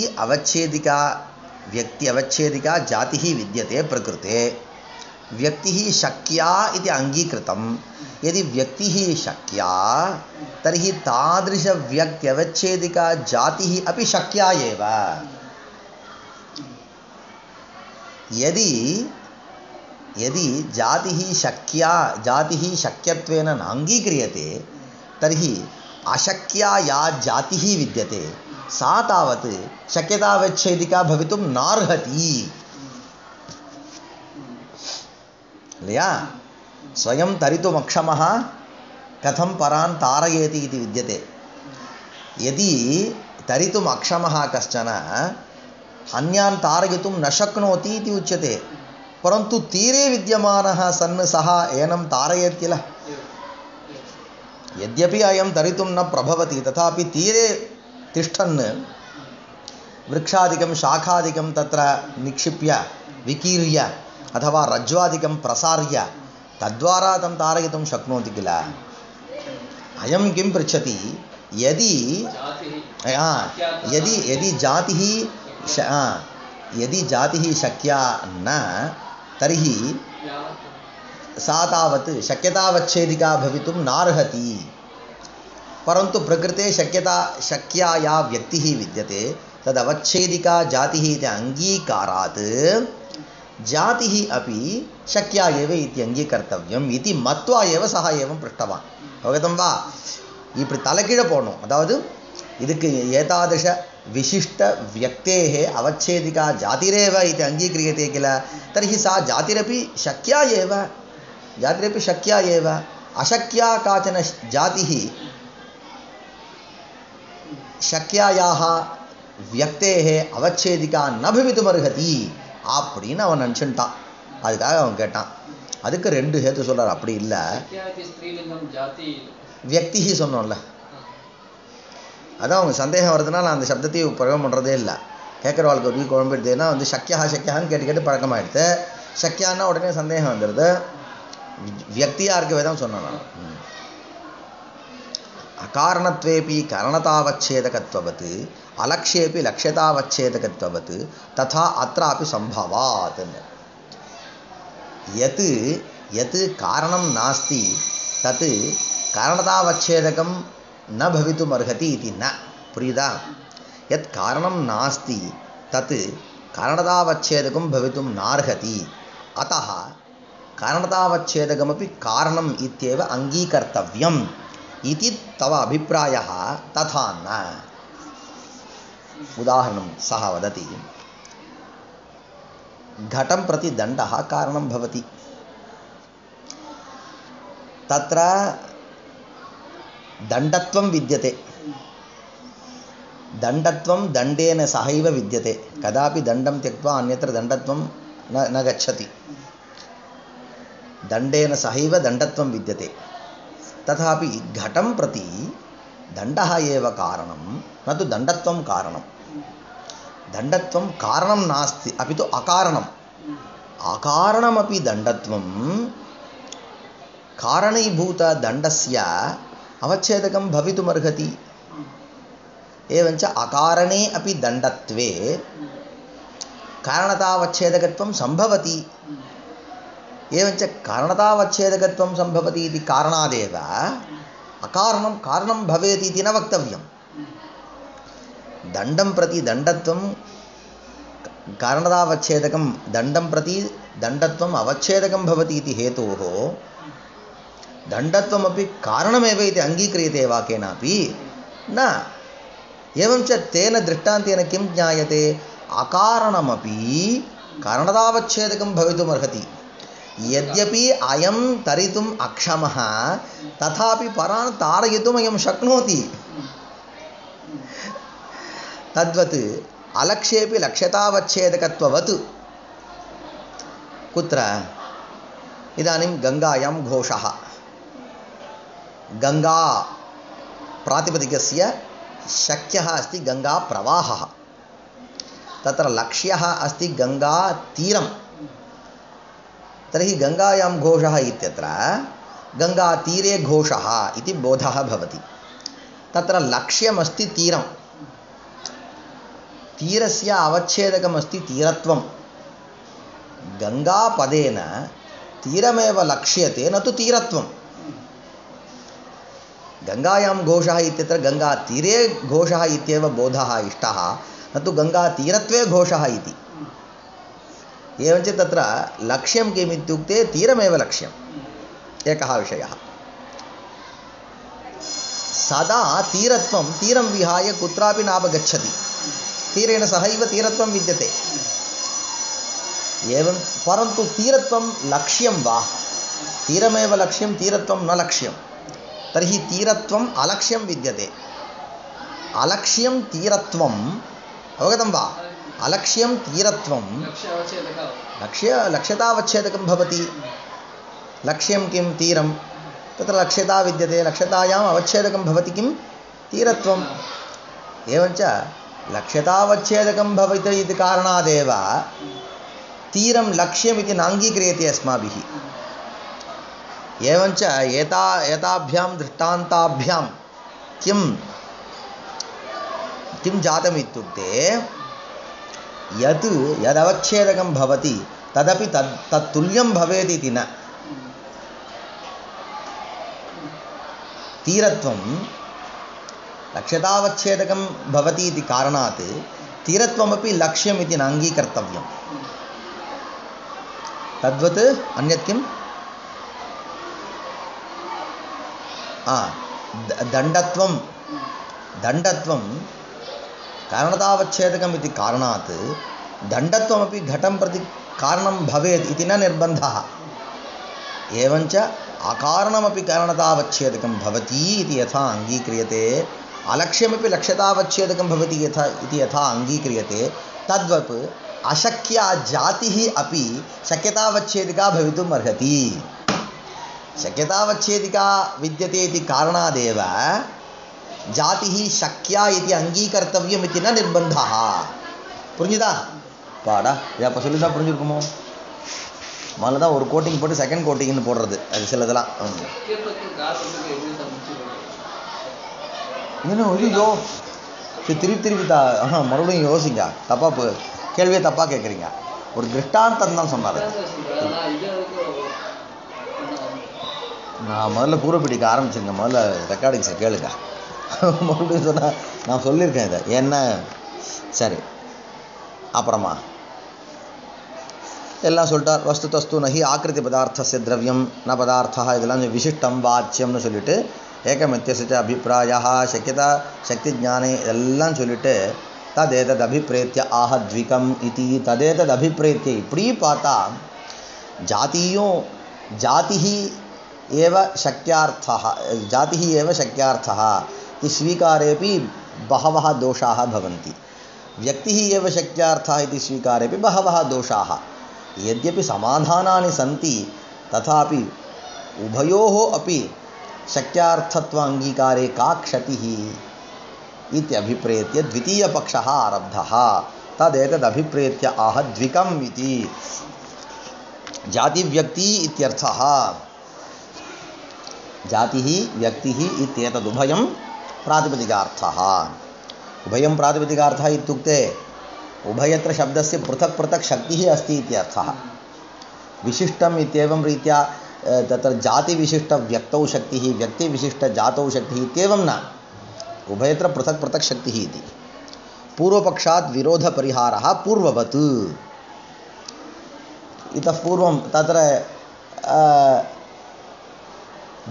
अवच्छेदिका जातिः विद्यते प्रकृते. व्यक्तिः शक्या इति अङ्गीकृतं. यदि व्यक्तिः शक्या तर्हि तादृशव्यक्त्यवच्छेदिका जातिः अपि शक्या एव. यदि जातिः शक्यत्वेन नाङ्गीक्रियते तर्हि अशक्या या जातिः विद्यते सा तावत् शक्यतावच्छेदिका भवितुं नार्हति. இல்லையா? स्वयं तरितुमक्षमः कथं परान् तारयेति इति विद्यते. यदि तरितुम् अक्षमः कश्चन अन्यान् तारयितुं न शक्नोति इति उच्यते. परन्तु तीरे विद्यमानः सन् सः एनं तारयेत् किल. यद्यपि अयं तरितुं न प्रभवति तथापि तीरे तिष्ठन् वृक्षादिकं शाखादिकं तत्र निक्षिप्य विकीर्य अथवा रज्ज्वादिकं प्रसार्य तद्वारा तं तारयितुं शक्नोति किल. अयं किं पृच्छति, यदि जातिः शक्या न तर्हि सा तावत् शक्यतावच्छेदिका भवितुं नार्हति. परन्तु प्रकृते शक्या या व्यक्तिः विद्यते तदवच्छेदिका जातिः इति अङ्गीकारात् जातिः अपि शक्या एव इति अङ्गीकर्तव्यम् इति मत्वा एव सः एवं पृष्टवान्. अवगतं वा? இப்படி தலைகீழ போடணும். அதாவது இதுக்கு ஏதாதृश विशिष्ट व्यक्तेः अवच्छेदिका जातिरेव इति अङ्गीक्रियते किल. तर्हि सा जातिरपि शक्या एव. अशक्या काचन जातिः शक्यायाः व्यक्तेः अवच्छेदिका न भवितुमर्हति அப்படின்னு அவன் நினச்சுட்டான். அதுக்காக அவன் கேட்டான். அதுக்கு ரெண்டு ஹேத்து சொல்கிறார். அப்படி இல்லை, வியக்திஹி சொன்னோம்ல, அதான் அவங்க சந்தேகம் வருதுனால அந்த சப்தத்தையும் பிரயோகம் பண்ணுறதே இல்லை. கேட்குற வாழ்க்கை ஒரு குழம்பிடுதுன்னா சக்கியான்னு கேட்டு பழக்கமாகிடுது. சக்கியான்னா உடனே சந்தேகம் வந்துடுது. வியக்தியாக இருக்கவே தான் சொன்னான் நான். अकारणत्वेपि कारणतावच्छेदकत्ववत् अलक्ष्येपि लक्ष्यतावच्छेदकत्ववत् तथा अत्रापि संभवात्. यत् कारणं नास्ति तत् कारणतावच्छेदकं न भवितुमर्हति इति न. पुरियुदा? यत् कारणं नास्ति तत् कारणतावच्छेदकं भवितुं नार्हति. अतः कारणतावच्छेदकमपि कारणम् इत्येव अङ्गीकर्तव्यम् इति तव अभिप्रायः. तथा न. उदाहरणं सः वदति, घटं प्रति दण्डः कारणं भवति. तत्र दण्डत्वं विद्यते. दण्डत्वं दण्डेन सहैव विद्यते. कदापि दण्डं त्यक्त्वा अन्यत्र दण्डत्वं न गच्छति. दण्डेन सहैव दण्डत्वं विद्यते. तथापि घटं प्रति दण्डः एव कारणं, न तु दण्डत्वं कारणं. दण्डत्वं कारणं नास्ति, अपि तु अकारणम्. अकारणमपि दण्डत्वं कारणीभूतदण्डस्य अवच्छेदकं भवितुमर्हति. एवञ्च अकारणे अपि दण्डत्वे कारणतावच्छेदकत्वं सम्भवति. एवञ्च कारणतावच्छेदकत्वं सम्भवति इति कारणादेव अकारणं कारणं भवेत् इति न वक्तव्यं दण्डं प्रति दण्डत्वं कारणतावच्छेदकं दण्डं प्रति दण्डत्वम् अवच्छेदकं भवति इति हेतोः दण्डत्वमपि कारणमेव इति अङ्गीक्रियते वा केनापि न एवं च तेन दृष्टान्तेन किं ज्ञायते अकारणमपि कारणतावच्छेदकं भवितुमर्हति यद्यपि अयं तरितुम् अक्षमः तथापि परान् तारयितुम् अयं शक्नोति तद्वत् अलक्ष्येपि लक्ष्यतावच्छेदकत्ववत् कुत्र इदानीं गङ्गायां घोषः गङ्गा प्रातिपदिकस्य शक्यः अस्ति गङ्गा प्रवाहः तत्र लक्ष्यः अस्ति गङ्गा तीरं तर्हि गङ्गायां घोषः इत्यत्र गङ्गातीरे घोषः इति बोधः भवति तत्र लक्ष्यमस्ति तीरं तीरस्य अवच्छेदकमस्ति तीरत्वं गङ्गापदेन तीरमेव लक्ष्यते न तु तीरत्वं गङ्गायां घोषः इत्यत्र गङ्गातीरे घोषः इत्येव बोधः इष्टः न तु गङ्गातीरत्वे घोषः इति एवञ्च तत्र लक्ष्यं किम् इत्युक्ते तीरमेव लक्ष्यम् एकः विषयः सदा तीरत्वं तीरं विहाय कुत्रापि नापगच्छति तीरेण सहैव तीरत्वं विद्यते एवं परन्तु तीरत्वं लक्ष्यं वा तीरमेव लक्ष्यं तीरत्वं न लक्ष्यं तर्हि तीरत्वम् अलक्ष्यं विद्यते अलक्ष्यं तीरत्वम् अवगतं वा अलक्ष्यं तीरत्वं लक्ष्यतावच्छेदकं भवति लक्ष्यं किं तीरं तत्र लक्ष्यता विद्यते लक्ष्यतायाम् अवच्छेदकं भवति किं तीरत्वम् एवञ्च लक्ष्यतावच्छेदकं भवति इति कारणादेव तीरं लक्ष्यमिति नाङ्गीक्रियते अस्माभिः एवञ्च एताभ्यां दृष्टान्ताभ्यां किं जातम् इत्युक्ते यदवच्छेदकं भवति तदपि तत्तुल्यं भवेत् इति न तीरत्वं लक्ष्यतावच्छेदकं भवति इति कारणात् तीरत्वमपि लक्ष्यमिति नाङ्गीकर्तव्यं तद्वत् अन्यत् किं दण्डत्वं कारणतावच्छेदकम् इति कारणात् दण्डत्वमपि घटं प्रति कारणं भवेत् इति न निर्बन्धः एवञ्च अकारणमपि कारणतावच्छेदकं भवति इति यथा अङ्गीक्रियते अलक्ष्यमपि लक्ष्यतावच्छेदकं भवति इति यथा अङ्गीक्रियते तद्वत् अशक्या जातिः अपि शक्यतावच्छेदिका भवितुम् अर्हति शक्यतावच्छेदिका विद्यते इति कारणादेव जातिः शक्या इति अङ्गीकर्तव्यम् इति न निर्बन्धः புரிஞ்சுதா பாடா இதை அப்போ சொல்லி தான் புரிஞ்சுருக்குமோ முதல்ல தான் ஒரு கோட்டிங் போட்டு செகண்ட் கோட்டிங்னு போடுறது அது சிலதெல்லாம் இன்னும் ஐயோ திருப்பி மறுபடியும் யோசிங்க தப்பாக கேள்வியே தப்பாக கேட்குறீங்க ஒரு திருஷ்டாந்தம் தான் சொன்னார் நான் முதல்ல பூரப்பிடிக்க ஆரம்பிச்சுங்க முதல்ல ரெக்கார்டிங்ஸை கேளுங்க மறுபடியும் சொன்னால் நான் சொல்லியிருக்கேன் இதை என்ன சரி அப்புறமா எல்லாம் சொல்லிட்டார் வஸ்து தஸ்து நகி ஆக்கிருதி பதார்த்தஸ்ய திரவியம் ந பதார்த்தா இதெல்லாம் விசிஷ்டம் வாச்சியம்னு சொல்லிட்டு ஏகமித்யச அபிப்பிராயா சக்கியதா சக்தி ஜானே இதெல்லாம் சொல்லிட்டு ததேதத் அபிப்ரேத்திய ஆஹத்விகம் இது ததேதத் அபிப்ரேத்திய இப்படி பார்த்தா ஜாதிஹி एव शक्यार्थः जातिः एव शक्यार्थः इति स्वीकारेपि बहवः दोषाः भवन्ति व्यक्तिः एव शक्यार्थः इति स्वीकारेपि बहवः दोषाः यद्यपि समाधानानि सन्ति तथापि उभयोः अपि शक्यार्थत्व अङ्गीकारे का क्षतिः इत्यभिप्रेत्य द्वितीयपक्षः आरब्धः तदेतदभिप्रेत्य आह द्विकम् इति जातिव्यक्ति इत्यर्थः जातिः व्यक्तिः इत्येतदुभयं प्रातिपदिकार्थः उभयं प्रातिपदिकार्थः इत्युक्ते उभयत्र शब्दस्य पृथक् पृथक् शक्तिः अस्ति इत्यर्थः विशिष्टम् इत्येवं रीत्या तत्र जातिविशिष्टव्यक्तौ शक्तिः व्यक्तिविशिष्टजातौ शक्तिः इत्येवं न, उभयत्र पृथक् पृथक् शक्तिः इति। पूर्वपक्षात् विरोधपरिहारः पूर्ववत्। इतः पूर्वं तत्र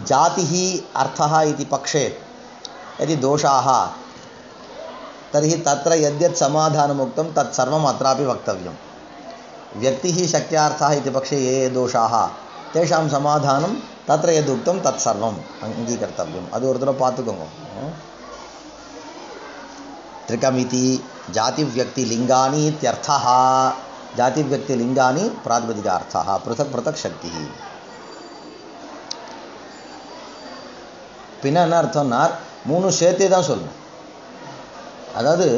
जातिः अर्थः इति पक्षे यदि दोषाः तर्हि तत्र यद्यत् समाधानमुक्तं तत्सर्वम् अत्रापि वक्तव्यं। व्यक्तिः शक्त्यार्थः इति पक्षे ये ये दोषाः तेषां समाधानं तत्र यदुक्तं तत्सर्वम् अङ्गीकर्तव्यम्। अदु ஒரு தடவை பார்த்துக்கோங்க. त्रिकमिति जातिव्यक्तिलिङ्गानि इत्यर्थः. जातिव्यक्तिलिङ्गानि प्रातिपदिकार्थः, पृथक् पृथक् शक्तिः. பின்ன என்ன அர்த்தம்னா மூணு சேர்த்தே தான் சொல்லணும். அதாவது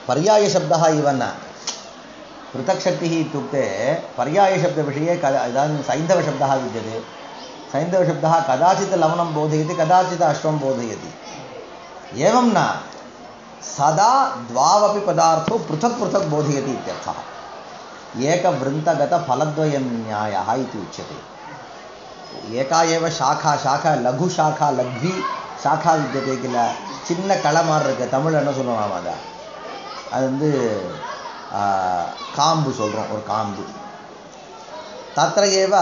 पर्याय शब्दः इव न पृथक् शक्तिः इत्युक्ते पर्यायशब्दविषये इदानीं सैन्धवशब्दः विद्यते. सैन्धवशब्दः कदाचित् लवणं बोधयति, कदाचित् अश्वं बोधयति. एवं न सदा द्वावपि पदार्थौ पृथक् पृथक् बोधयति इत्यर्थः. एकवृन्तगतफलद्वयं न्यायः इति उच्यते. एका एव शाखा लघुशाखा लघ्वी शाखा विद्यते किल, சின்ன களை மாதிரி இருக்கு. தமிழ் என்ன சொல்லுவோம், அது வந்து காம்பு சொல்கிறோம், ஒரு காம்பு. तत्र एव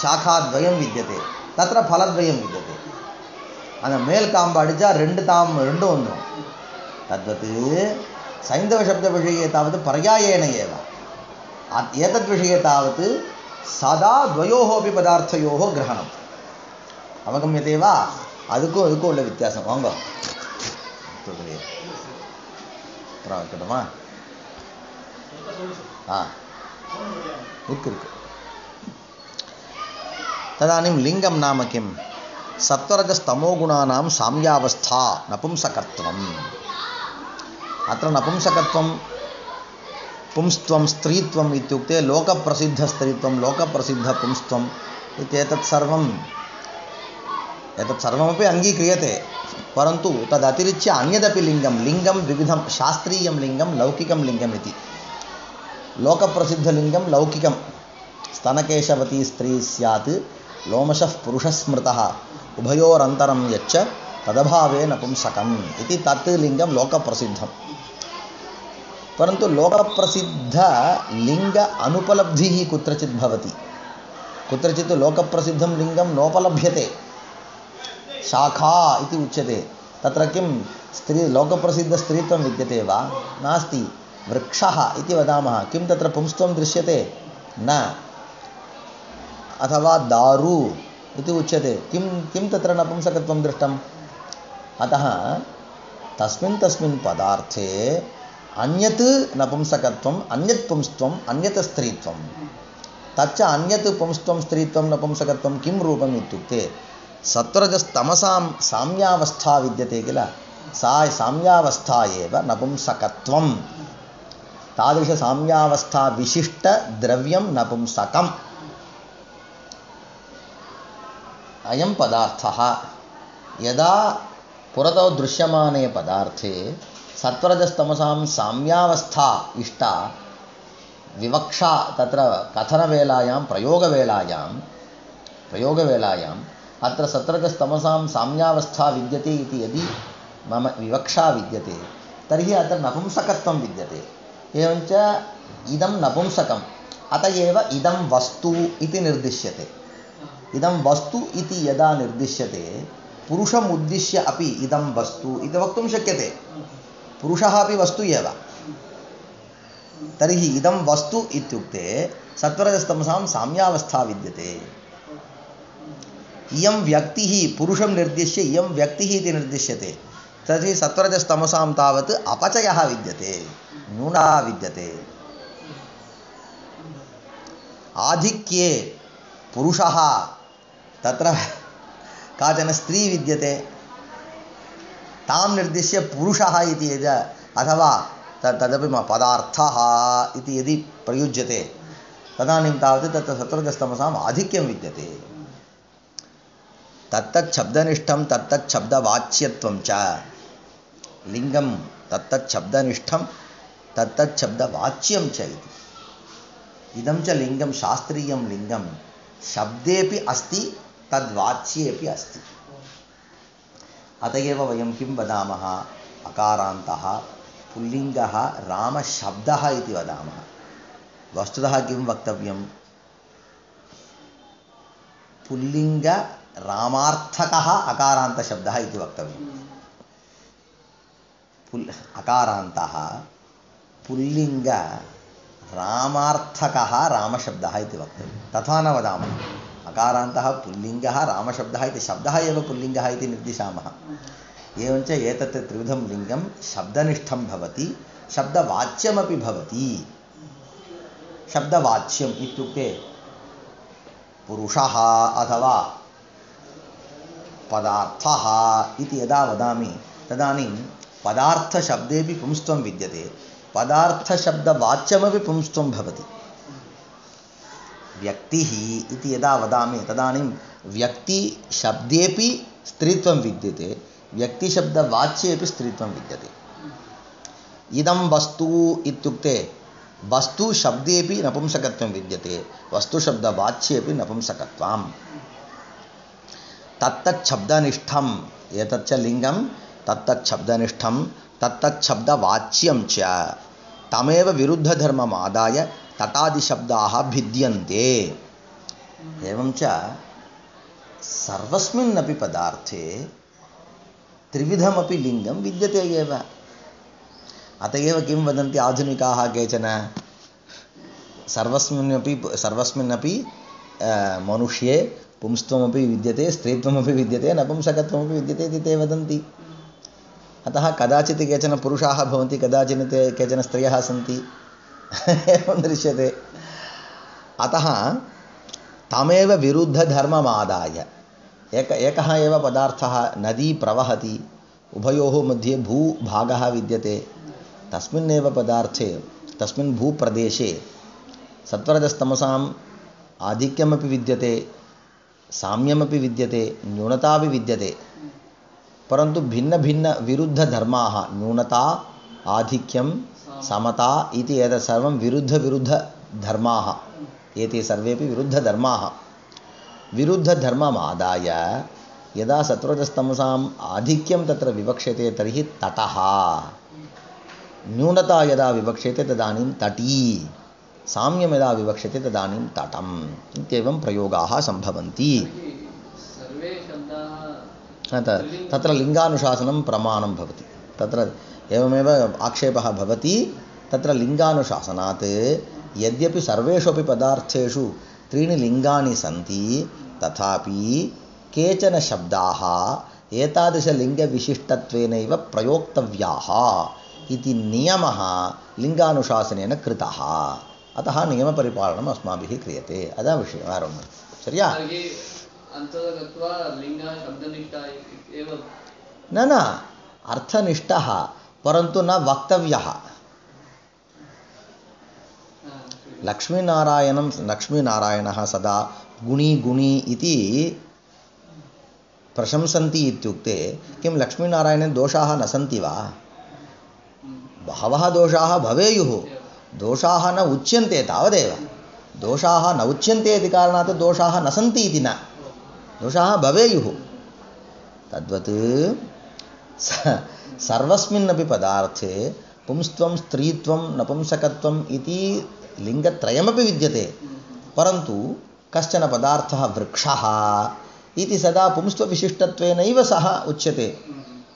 शाखाद्वयं विद्यते, तत्र फलद्वयं विद्यते. அந்த மேல் காம்பு அடித்தா ரெண்டும் வந்துடும். तद्वत् सैन्धवशब्दविषये तावत् पर्यायेण एव, एतद्विषये तावत् सदा द्वयोः अपि पदार्थयोः ग्रहणम्. अवगम्यते वा? அதுக்கும் இதுக்கும் உள்ள வித்தியாசம். வாங்க இருக்கட்டுமா? இருக்கு. तदानीं लिङ्गं नाम किं? सत्वरजस्तमोगुणानां साम्यावस्था नपुंसकत्वम्. अत्र नपुंसकत्वं पुंस्त्वं स्त्रीत्वम् इत्युक्ते लोकप्रसिद्धस्त्रीत्वं लोकप्रसिद्धपुंस्त्वम् इत्येतत् सर्वमपि अङ्गीक्रियते. परन्तु तदतिरिच्य अन्यदपि लिङ्गं द्विविधं, शास्त्रीयं लिङ्गं लौकिकं लिङ्गम् इति. लोकप्रसिद्धलिङ्गं लौकिकं, स्तनकेशवती स्त्री स्यात् लोमशः पुरुषस्मृतः उभयोरन्तरं यच्च तदभावे नपुंसकम् इति तत् लिङ्गं लोकप्रसिद्धं. परन्तु लोकप्रसिद्धलिङ्ग अनुपलब्धिः कुत्रचित् भवति, कुत्रचित् लोकप्रसिद्धं लिङ्गं नोपलभ्यते. शाखा इति उच्यते. तत्र किं स्त्री लोकप्रसिद्धस्त्रीत्वं विद्यते वा? नास्ति. वृक्षः इति वदामः, किं तत्र पुंस्त्वं दृश्यते? न. अथवा दारु इति उच्यते, किं तत्र नपुंसकत्वं दृष्टम्? अतः तस्मिन् पदार्थे अन्यत् नपुंसकत्वम्, अन्यत् पुंस्त्वम्, अन्यत् स्त्रीत्वं. तच्च अन्यत् पुंस्त्वं स्त्रीत्वं नपुंसकत्वं किं रूपम् इत्युक्ते सत्वरजस्तमसां साम्यावस्था विद्यते किल, सा साम्यावस्था एव नपुंसकत्वं. तादृशसाम्यावस्था विशिष्टद्रव्यं नपुंसकम्. अयं पदार्थः यदा पुरतौ दृश्यमाने पदार्थे सत्वरजस्तमसां साम्यावस्था इष्टा विवक्षा, तत्र कथनवेलायां प्रयोगवेलायां अत्र सत्वरजस्तमसां साम्यावस्था विद्यते इति यदि मम विवक्षा विद्यते तर्हि अत्र नपुंसकत्वं विद्यते. एवञ्च इदं नपुंसकम्, अत एव इदं वस्तु इति निर्दिश्यते. इदं वस्तु इति यदा निर्दिश्यते पुरुषम् उद्दिश्य अपि इदं वस्तु इति वक्तुं शक्यते. पुरुषः अपि वस्तु एव. तर्हि इदं वस्तु इत्युक्ते सत्वरजस्तमसां साम्यावस्था विद्यते. इयं व्यक्तिः पुरुषं निर्दिश्य इयं व्यक्तिः इति निर्दिश्यते. तर्हि सत्वरजस्तमसां तावत् अपचयः विद्यते, न्यूनः विद्यते. आधिक्ये पुरुषः, तत्र काचन स्त्री विद्यते, तां निर्दिश्य पुरुषः इति अथवा तदपि पदार्थः इति यदि प्रयुज्यते तदानीं तावत् तत्र सत्वरजस्तमसाम् आधिक्यं विद्यते. तत्तच्छब्दनिष्ठं तत्तच्छब्दवाच्यत्वं च लिङ्गं तत्तच्छब्दनिष्ठं तत्तच्छब्दवाच्यं च इति. इदं च लिङ्गं शास्त्रीयं लिङ्गं शब्देपि अस्ति तद्वाच्येपि अस्ति। अत एव वयं किं वदामः, अकारान्तः पुल्लिङ्गः रामशब्दः इति वदामः। वस्तुतः किं वक्तव्यं, पुल्लिङ्ग रामार्थकः अकारान्तशब्दः इति वक्तव्यम्। अकारान्तः पुल्लिङ्ग रामार्थकः रामशब्दः इति वक्तव्यं। तथा न वदामः अकारान्तः पुल्लिङ्गः रामशब्दः इति, शब्दः एव पुल्लिङ्गः इति निर्दिशामः। एवञ्च एतत् त्रिविधं लिङ्गं शब्दनिष्ठं भवति, शब्दवाच्यमपि भवति। शब्दवाच्यम् इत्युक्ते पुरुषः अथवा पदार्थः इति यदा वदामि तदानीं पदार्थशब्देपि पुंस्त्वं विद्यते, पदार्थशब्दवाच्यमपि पुंस्त्वं भवति। व्यक्तिः इति यदा वदामि तदानीं व्यक्तिशब्देपि स्त्रीत्वं विद्यते, व्यक्तिशब्दवाच्येपि स्त्रीत्वं विद्यते। इदं वस्तु इत्युक्ते वस्तुशब्देपि नपुंसकत्वं विद्यते, वस्तुशब्दवाच्येपि नपुंसकत्वं। तत्तच्छब्दनिष्ठम्, एतच्च लिङ्गं तत्तच्छब्दनिष्ठं तत्तच्छब्दवाच्यं च तमेव विरुद्धधर्ममादाय तटादिशब्दाः भिद्यन्ते। एवञ्च सर्वस्मिन्नपि पदार्थे त्रिविधमपि लिङ्गं विद्यते एव। अत एव किं वदन्ति आधुनिकाः केचन, सर्वस्मिन्नपि मनुष्ये पुंस्त्वमपि विद्यते, स्त्रीत्वमपि विद्यते, नपुंसकत्वमपि विद्यते इति ते वदन्ति। अतः कदाचित् केचन पुरुषाः भवन्ति, कदाचित् केचन स्त्रियः सन्ति, एवं दृश्यते। अतः तमेव विरुद्धधर्ममादाय एकः एव पदार्थः, नदी प्रवहति, उभयोः मध्ये भूभागः विद्यते, तस्मिन्नेव पदार्थे तस्मिन् भूप्रदेशे सत्वरजस्तमसाम् आधिक्यमपि विद्यते, साम्यमपि विद्यते, न्यूनतापि विद्यते। परन्तु भिन्नभिन्नविरुद्धधर्माः, न्यूनता, आधिक्यं, समता इति एतत् सर्वं विरुद्धधर्माः, एते सर्वेपि विरुद्धधर्माः। विरुद्धधर्ममादाय यदा सत्वरजस्तमसाम् आधिक्यं तत्र विवक्ष्यते तर्हि तटः, न्यूनता यदा विवक्ष्यते तदानीं तटी, साम्यं यदा विवक्ष्यते तदानीं तटम् इत्येवं प्रयोगाः सम्भवन्ति। तत्र लिङ्गानुशासनं प्रमाणं भवति। तत्र एवमेव आक्षेपः भवति, तत्र लिङ्गानुशासनात् यद्यपि सर्वेषु अपि पदार्थेषु त्रीणि लिङ्गानि सन्ति, तथापि केचन शब्दाः एतादृशलिङ्गविशिष्टत्वेनैव प्रयोक्तव्याः इति नियमः लिङ्गानुशासनेन कृतः। अतः नियमपरिपालनम् अस्माभिः क्रियते। अदा विषयः आरम्भः। सरिया? न अर्थनिष्ठः, परन्तु न वक्तव्यः। लक्ष्मीनारायणः सदा गुणी गुणी इति प्रशंसन्ति इत्युक्ते किं लक्ष्मीनारायणे दोषाः न सन्ति वा? बहवः दोषाः भवेयुः, दोषाः न उच्यन्ते तावदेव। दोषाः न उच्यन्ते इति कारणात् दोषाः न सन्ति इति न, दोषाः भवेयुः। तद्वत् सर्वस्मिन्नपि पदार्थे पुंस्त्वं, स्त्रीत्वं, नपुंसकत्वम् इति लिङ्गत्रयमपि विद्यते, परन्तु कश्चन पदार्थः वृक्षः इति सदा पुंस्त्वविशिष्टत्वेनैव सः उच्यते।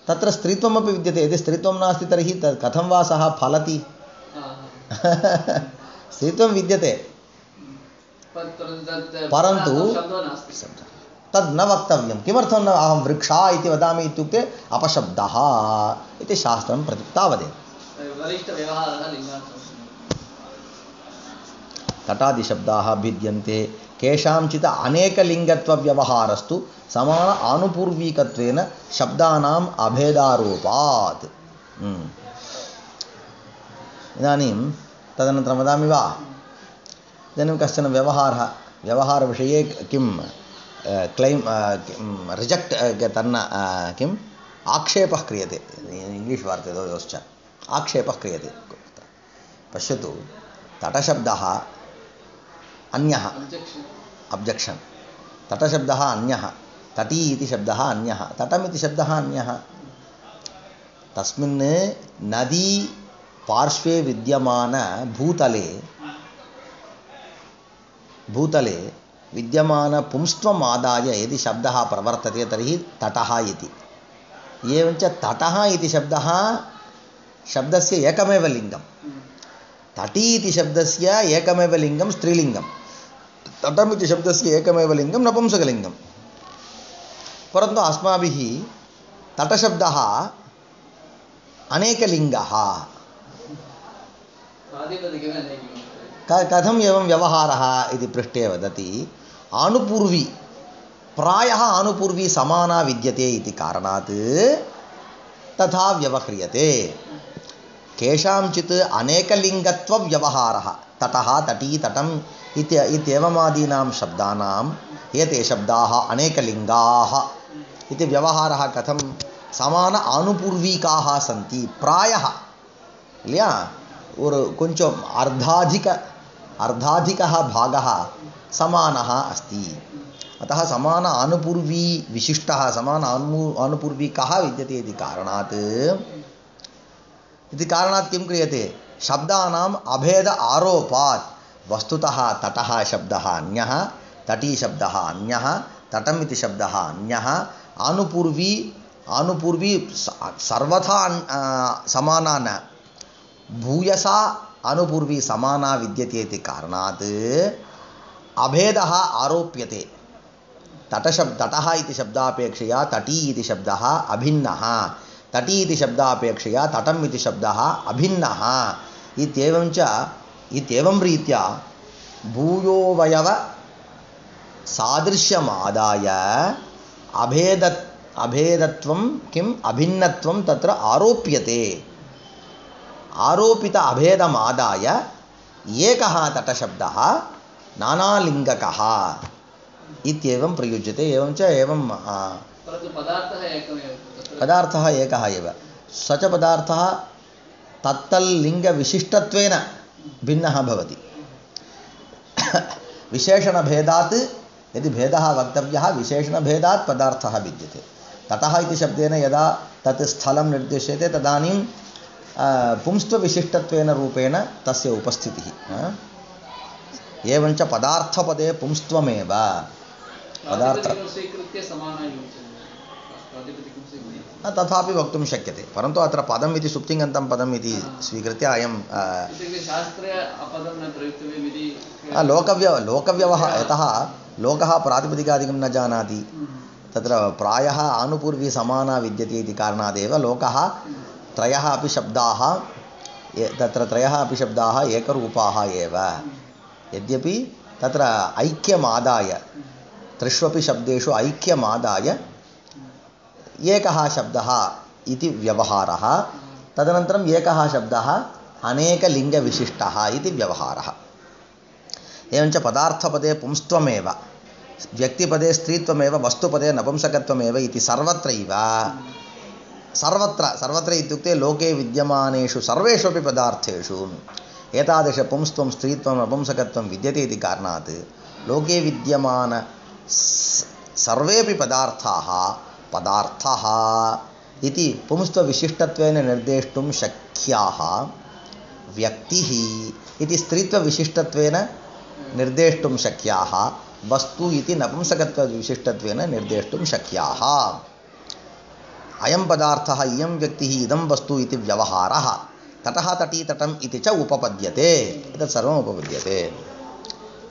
तत्र स्त्रीत्वमपि विद्यते। यदि स्त्रीत्वं नास्ति तर्हि कथं वा सः फलति? स्त्रीत्वं विद्यते, परन्तु तद् न वक्तव्यं। किमर्थं न? अहं वृक्षः इति वदामि इत्युक्ते अपशब्दः इति शास्त्रं तावदेव। तटादिशब्दाः भिद्यन्ते, केषाञ्चित् अनेकलिङ्गत्वव्यवहारस्तु समान आनुपूर्वीकत्वेन शब्दानाम् अभेदारोपात्। इदानीं तदनन्तरं वदामि वा? इदानीं कश्चन व्यवहारविषये किं क्लैम् रिजेक्ट् तन्न किम् आक्षेपः क्रियते। इंग्लिश् वार्ते दोश्च आक्षेपः क्रियते। पश्यतु, तटशब्दः अन्यः, objection. Tata shabdaha anyah, tati iti shabdaha anyah, tatam iti shabdaha anyah. तस्मिन् नदी पार्श्वे विद्यमान भूतले विद्यमान पुंस्त्वम् आदाय यदि शब्दः प्रवर्तते तर्हि तटः इति. एवञ्च तटः इति शब्दस्य एकमेव लिङ्गं. तटी इति शब्दस्य एकमेव लिङ्गं स्त्रीलिङ्गं. तटम् इति शब्दस्य एकमेव लिङ्गं नपुंसकलिङ्गं. परन्तु अस्माभिः तटशब्दः अनेकलिङ्गः. कथम् एवं व्यवहारः इति पृष्टे वदति आनुपूर्वी प्रायः आनुपूर्वी समाना विद्यते इति कारणात् तथा व्यवह्रियते. केषाञ्चित् अनेकलिङ्गत्वव्यवहारः तटः तटी तटम् इत्येवमादीनां शब्दानाम् एते शब्दाः अनेकलिङ्गाः इति व्यवहारः कथं समान आनुपूर्वीकाः सन्ति प्रायः இல்லையா ஒரு கொஞ்சம் अर्धाधिकः भागः समानः अस्ति. अतः समान आनुपूर्वी विशिष्टः समान आनुपूर्वीकः विद्यते इति कारणात् किं क्रियते शब्दानाम् अभेद आरोपात् वस्तुतः तटः शब्दः अन्यः तटी शब्दः अन्यः तटम् इति शब्दः अन्यः आनुपूर्वी सर्वथा समाना न भूयसा आनुपूर्वी समाना विद्यते इति कारणात् अभेदः आरोप्यते. तटः इति शब्दापेक्षया तटी इति शब्दः अभिन्नः तटी इति शब्दापेक्षया तटम् इति शब्दः अभिन्नः इत्येवं रीत्या भूयोवयव सादृश्यमादाय अभेदत्वं किम् अभिन्नत्वं तत्र आरोप्यते. आरोपित अभेदमादाय एकः तटशब्दः नानालिङ्गकः इत्येवं प्रयुज्यते. एवञ्च पदार्थः एकः एव. स च पदार्थः तत्तल्लिङ्गविशिष्टत्वेन भिन्नः भवति. विशेषणभेदात् यदि भेदः वक्तव्यः विशेषणभेदात् पदार्थः विद्यते. ततः इति शब्देन यदा तत् स्थलं निर्दिश्यते तदानीं पुंस्त्वविशिष्टत्वेन रूपेण तस्य उपस्थितिः. एवञ्च पदार्थपदे पुंस्त्वमेव तथापि वक्तुं शक्यते. परन्तु अत्र पदम् इति सुप्तिङन्तं पदम् इति स्वीकृत्य अयं लोकव्यवहारः. यतः लोकः प्रातिपदिकादिकं न जानाति. तत्र प्रायः आनुपूर्वी समाना विद्यते इति कारणादेव लोकः त्रयः अपि शब्दाः एकरूपाः एव. यद्यपि तत्र ऐक्यमादाय त्रिष्वपि शब्देषु ऐक्यमादाय एकः शब्दः इति व्यवहारः. तदनन्तरम् एकः शब्दः अनेकलिङ्गविशिष्टः इति व्यवहारः. एवञ्च पदार्थपदे पुंस्त्वमेव व्यक्तिपदे स्त्रीत्वमेव वस्तुपदे नपुंसकत्वमेव इति सर्वत्र इत्युक्ते लोके विद्यमानेषु सर्वेषु अपि पदार्थेषु एतादृश पुंस्त्वं स्त्रीत्वं नपुंसकत्वं विद्यते इति कारणात् लोके विद्यमान सर्वेपि पदार्थाः इति पुंस्त्वविशिष्टत्वेन निर्देष्टुं शक्याः. व्यक्तिः इति स्त्रीत्वविशिष्टत्वेन निर्देष्टुं शक्याः. वस्तु इति नपुंसकत्वविशिष्टत्वेन निर्देष्टुं शक्याः. अयं पदार्थः इयं व्यक्तिः इदं वस्तु इति व्यवहारः तटः तटी तटम् इति च उपपद्यते. एतत् सर्वम् उपपद्यते.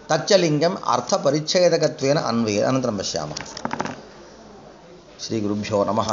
तच्च लिङ्गम् अर्थपरिच्छेदकत्वेन अन्वये. अनन्तरं पश्यामः. श्रीगुरुभ्यो नमः.